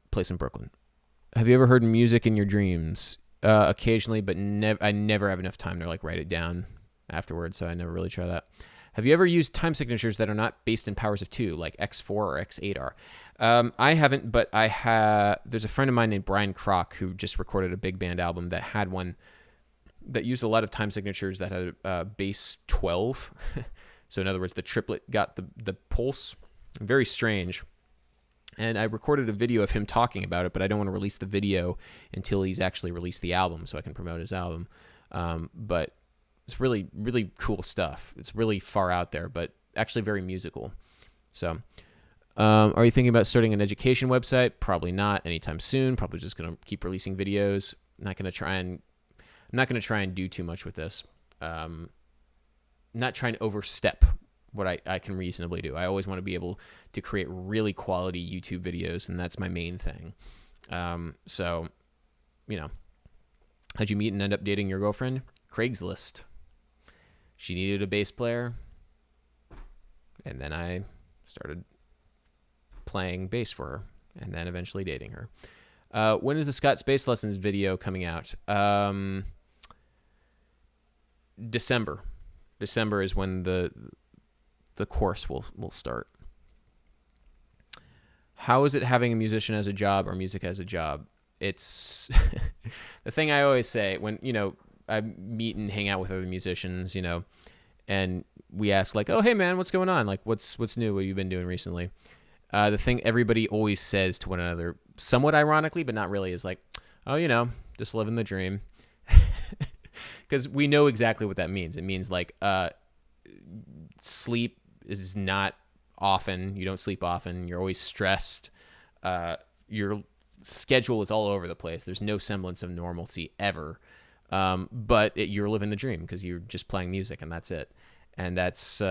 Place in Brooklyn. Have you ever heard music in your dreams? Occasionally, but I never have enough time to write it down afterwards, so I never really try that. Have you ever used time signatures that are not based in powers of 2, like X4 or X8 are? I haven't, but there's a friend of mine named Brian Kroc who just recorded a big band album that had one that used a lot of time signatures that had base 12. So in other words, the triplet got the pulse. Very strange. And I recorded a video of him talking about it, but I don't want to release the video until he's actually released the album so I can promote his album. But it's really, really cool stuff. It's really far out there, but actually very musical. So are you thinking about starting an education website? Probably not anytime soon. Probably just going to keep releasing videos. I'm not going to try and do too much with this. Not trying to overstep what I can reasonably do. I always want to be able to create really quality YouTube videos, and that's my main thing. So, how'd you meet and end up dating your girlfriend? Craigslist. She needed a bass player, and then I started playing bass for her, and then eventually dating her. When is the Scott Space Lessons video coming out? December. December is when the course will start. How is it having a musician as a job or music as a job? It's the thing I always say when, I meet and hang out with other musicians, and we ask like, oh, hey man, what's going on? Like, what's new? What have you been doing recently? The thing everybody always says to one another, somewhat ironically, but not really, is like, oh, just living the dream. Because we know exactly what that means. It means like sleep is not often. You don't sleep often. You're always stressed. Your schedule is all over the place. There's no semblance of normalcy ever. But you're living the dream because you're just playing music and that's it. And that's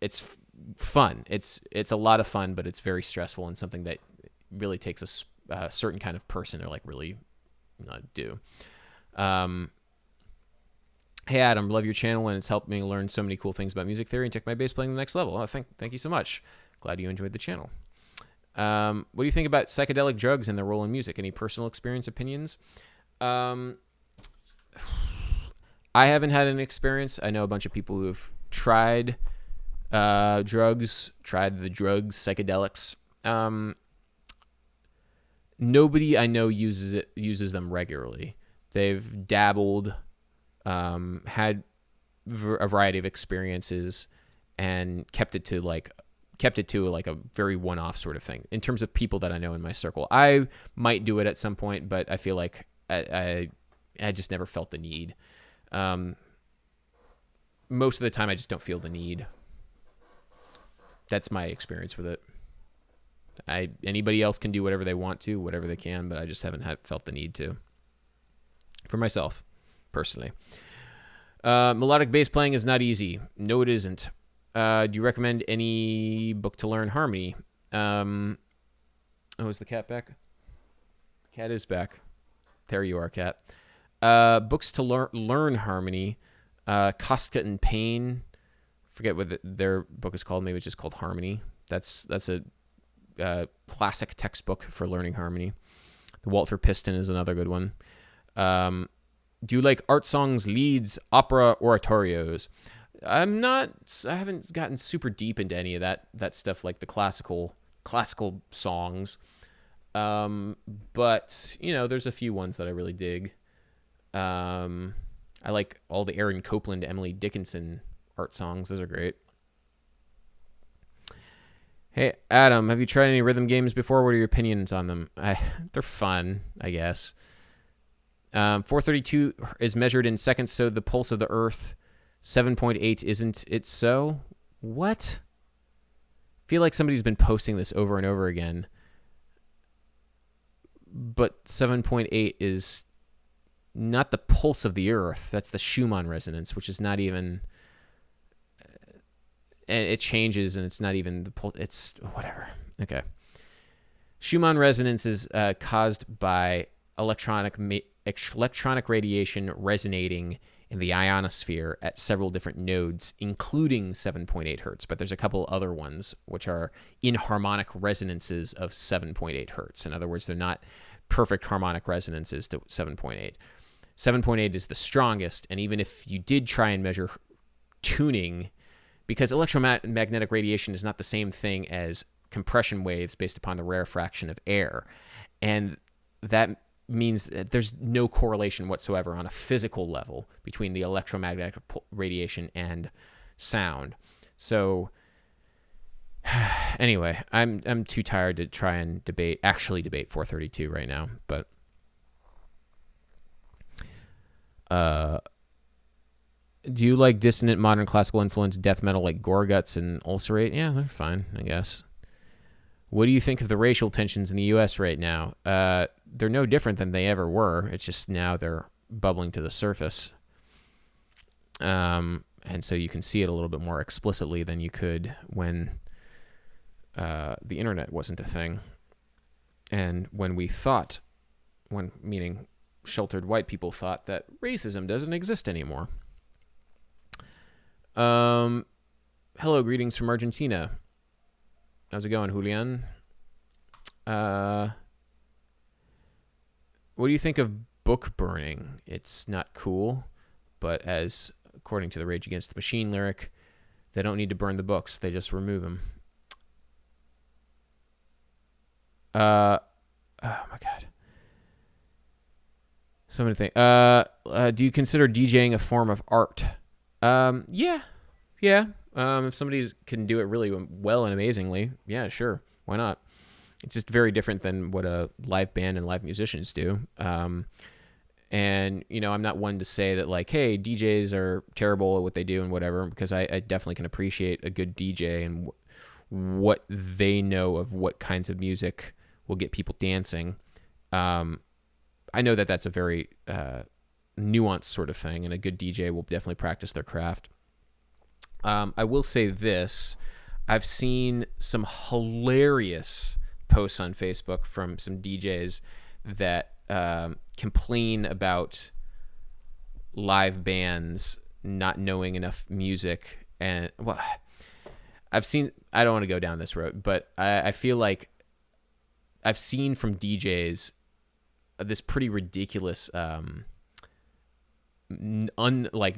it's fun. It's a lot of fun, but it's very stressful and something that really takes a certain kind of person to like really do. Hey Adam, love your channel and it's helped me learn so many cool things about music theory and take my bass playing to the next level. Oh, thank you so much. Glad you enjoyed the channel. What do you think about psychedelic drugs and their role in music? Any personal experience, opinions? I haven't had an experience. I know a bunch of people who have tried drugs, psychedelics. Nobody I know uses them regularly. They've dabbled, had a variety of experiences, and kept it to like a very one-off sort of thing. In terms of people that I know in my circle, I might do it at some point, but I feel like I just never felt the need. Most of the time, I just don't feel the need. That's my experience with it. Anybody else can do whatever they want to, whatever they can, but I just haven't felt the need to. For myself, personally. Melodic bass playing is not easy. No, it isn't. Do you recommend any book to learn harmony? Is the cat back? Cat is back. There you are, cat. Books to learn harmony. Koska and Payne. Forget what their book is called. Maybe it's just called Harmony. That's a classic textbook for learning harmony. The Walter Piston is another good one. Do you like art songs, leads, opera, oratorios? I haven't gotten super deep into any of that stuff, like the classical songs. But there's a few ones that I really dig. I like all the Aaron Copland, Emily Dickinson art songs. Those are great. Hey, Adam, have you tried any rhythm games before? What are your opinions on them? They're fun, I guess. 432 is measured in seconds, so the pulse of the Earth. 7.8 isn't it so? What? I feel like somebody's been posting this over and over again. But 7.8 is not the pulse of the Earth. That's the Schumann resonance, which is not even... And it changes, and it's not even the pulse. It's whatever. Okay. Schumann resonance is caused by electronic radiation resonating in the ionosphere at several different nodes, including 7.8 hertz. But there's a couple other ones which are inharmonic resonances of 7.8 hertz. In other words, they're not perfect harmonic resonances to 7.8. 7.8 is the strongest, and even if you did try and measure tuning, because electromagnetic radiation is not the same thing as compression waves based upon the rarefaction of air, and that means that there's no correlation whatsoever on a physical level between the electromagnetic radiation and sound. So anyway, I'm too tired to try and actually debate 432 right now, but do you like dissonant modern classical influence death metal like Gorguts and Ulcerate? Yeah, they're fine, I guess. What do you think of the racial tensions in the U.S. right now? They're no different than they ever were. It's just now they're bubbling to the surface. And so you can see it a little bit more explicitly than you could when the internet wasn't a thing. And when meaning sheltered white people thought that racism doesn't exist anymore. Hello, greetings from Argentina. How's it going, Julian? What do you think of book burning? It's not cool, but as according to the Rage Against the Machine lyric, they don't need to burn the books; they just remove them. Oh my god. So many things. Do you consider DJing a form of art? Yeah. If somebody can do it really well and amazingly, yeah, sure, why not? It's just very different than what a live band and live musicians do. And I'm not one to say that like, hey, DJs are terrible at what they do and whatever, because I definitely can appreciate a good DJ and what they know of what kinds of music will get people dancing. I know that that's a very nuanced sort of thing, and a good DJ will definitely practice their craft. I will say this. I've seen some hilarious posts on Facebook from some DJs that complain about live bands not knowing enough music. And, well, I don't want to go down this road, but I feel like I've seen from DJs this pretty ridiculous, like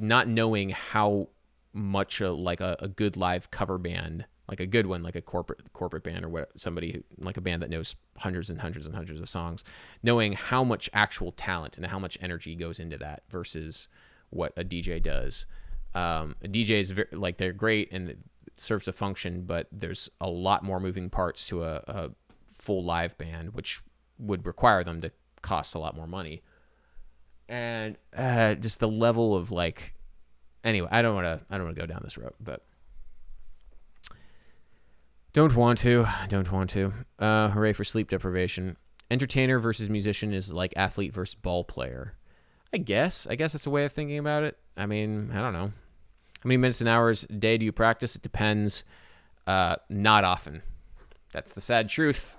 not knowing how much a good live cover band, like a good one, like a corporate band or what, somebody who, like a band that knows hundreds and hundreds and hundreds of songs, knowing how much actual talent and how much energy goes into that versus what a DJ does. A DJ is like, they're great and it serves a function, but there's a lot more moving parts to a full live band, which would require them to cost a lot more money. And just the level of like, anyway, I don't want to go down this road, but don't want to. Hooray for sleep deprivation. Entertainer versus musician is like athlete versus ball player. I guess that's a way of thinking about it. I mean, I don't know. How many minutes and hours a day do you practice? It depends. Not often. That's the sad truth.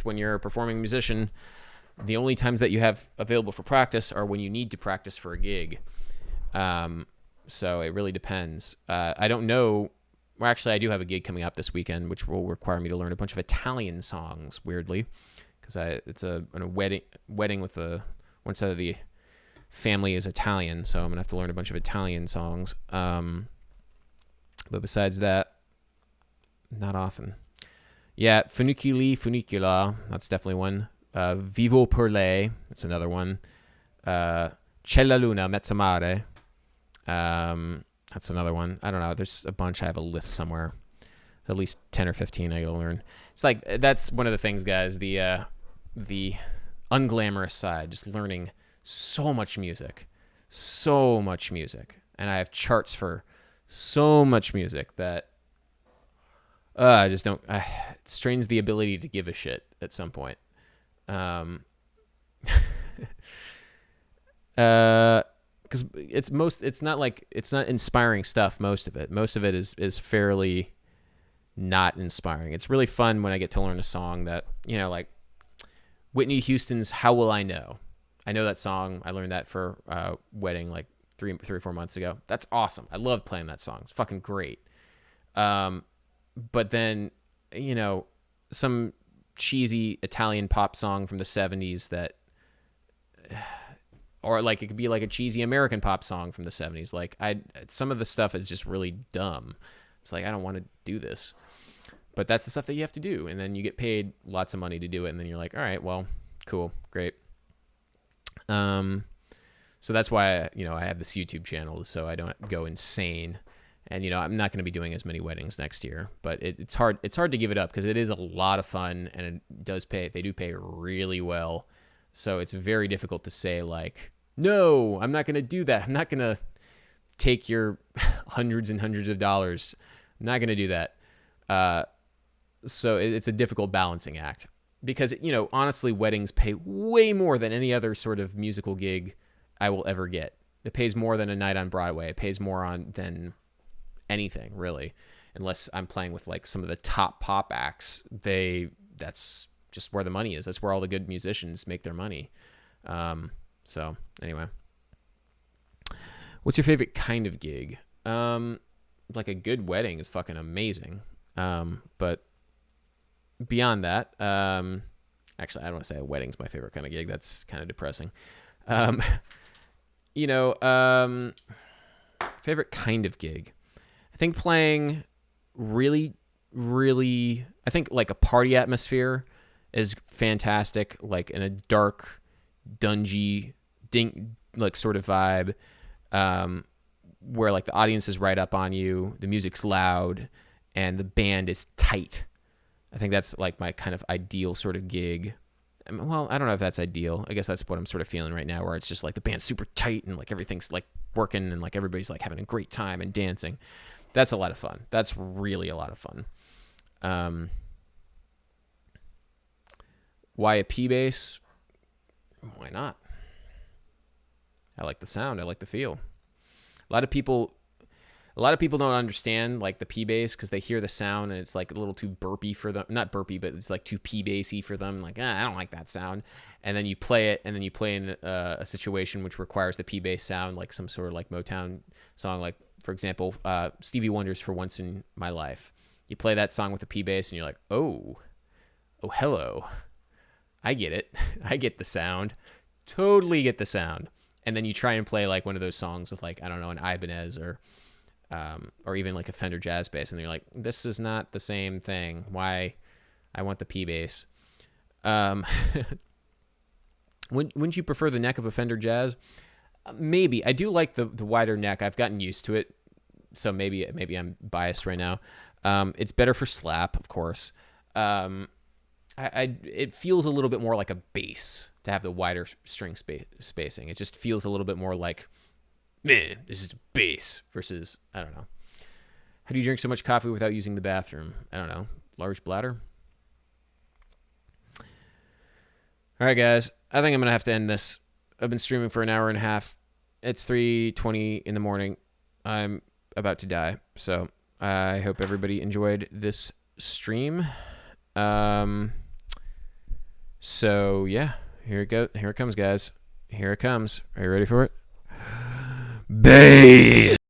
When you're a performing musician, the only times that you have available for practice are when you need to practice for a gig. So it really depends. I don't know. Well, actually, I do have a gig coming up this weekend, which will require me to learn a bunch of Italian songs, weirdly, because it's a wedding with one side of the family is Italian, so I'm going to have to learn a bunch of Italian songs. But besides that, not often. Yeah, Funicula, that's definitely one. Vivo per lei, that's another one. C'è la luna, mezza mare. That's another one. I don't know. There's a bunch. I have a list somewhere. There's at least 10 or 15 I gotta learn. It's like, that's one of the things, guys, the unglamorous side, just learning so much music. And I have charts for so much music that I just don't, it strains the ability to give a shit at some point. Because it's not inspiring stuff. Most of it is fairly not inspiring. It's really fun when I get to learn a song that, like Whitney Houston's "How Will I Know." I know that song. I learned that for wedding like 3 or 4 months ago. That's awesome. I love playing that song. It's fucking great. But then, some cheesy Italian pop song from the 70s that, or like it could be like a cheesy American pop song from the 70s. Like some of the stuff is just really dumb. It's like, I don't want to do this, but that's the stuff that you have to do. And then you get paid lots of money to do it. And then you're like, all right, well, cool. Great. So that's why, I have this YouTube channel so I don't go insane. And, I'm not going to be doing as many weddings next year, but it's hard to give it up because it is a lot of fun and it does pay. They do pay really well. So it's very difficult to say like, no, I'm not going to do that. I'm not going to take your hundreds and hundreds of dollars. I'm not going to do that. So it's a difficult balancing act because, honestly, weddings pay way more than any other sort of musical gig I will ever get. It pays more than a night on Broadway. It pays more than anything, really, unless I'm playing with like some of the top pop acts. That's just where the money is. That's where all the good musicians make their money. So anyway, what's your favorite kind of gig? Like a good wedding is fucking amazing. But beyond that, I Actually, I don't want to say a wedding's my favorite kind of gig. That's kind of depressing. Um, you know, favorite kind of gig. I think playing really, really, I think like a party atmosphere is fantastic. Like in a dark, dungy, like sort of vibe, where like the audience is right up on you, the music's loud, and the band is tight. I think that's like my kind of ideal sort of gig. Well, I don't know if that's ideal. I guess that's what I'm sort of feeling right now, where it's just like the band's super tight and like everything's like working and like everybody's like having a great time and dancing. That's a lot of fun. That's really a lot of fun. Why a P bass? Why not? I like the sound. I like the feel. A lot of people don't understand like the P bass because they hear the sound and it's like a little too burpy for them. Not burpy, but it's like too P bassy for them. Like, I don't like that sound. And then you play it, and then you play in a situation which requires the P bass sound, like some sort of like Motown song. Like, for example, Stevie Wonder's "For Once in My Life." You play that song with the P bass, and you're like, oh, hello. I get it. I get the sound. Totally get the sound. And then you try and play like one of those songs with like, I don't know, an Ibanez or even like a Fender Jazz bass, and you're like, this is not the same thing. Why? I want the P bass. Wouldn't you prefer the neck of a Fender Jazz? Maybe. I do like the wider neck. I've gotten used to it, so maybe I'm biased right now. It's better for slap, of course. It feels a little bit more like a bass to have the wider string spacing. It just feels a little bit more like, man, this is a bass versus, I don't know. How do you drink so much coffee without using the bathroom? I don't know. Large bladder? All right, guys. I think I'm going to have to end this. I've been streaming for an hour and a half. It's 3:20 in the morning. I'm about to die. So I hope everybody enjoyed this stream. So yeah, here it comes, guys. Here it comes. Are you ready for it? Bay.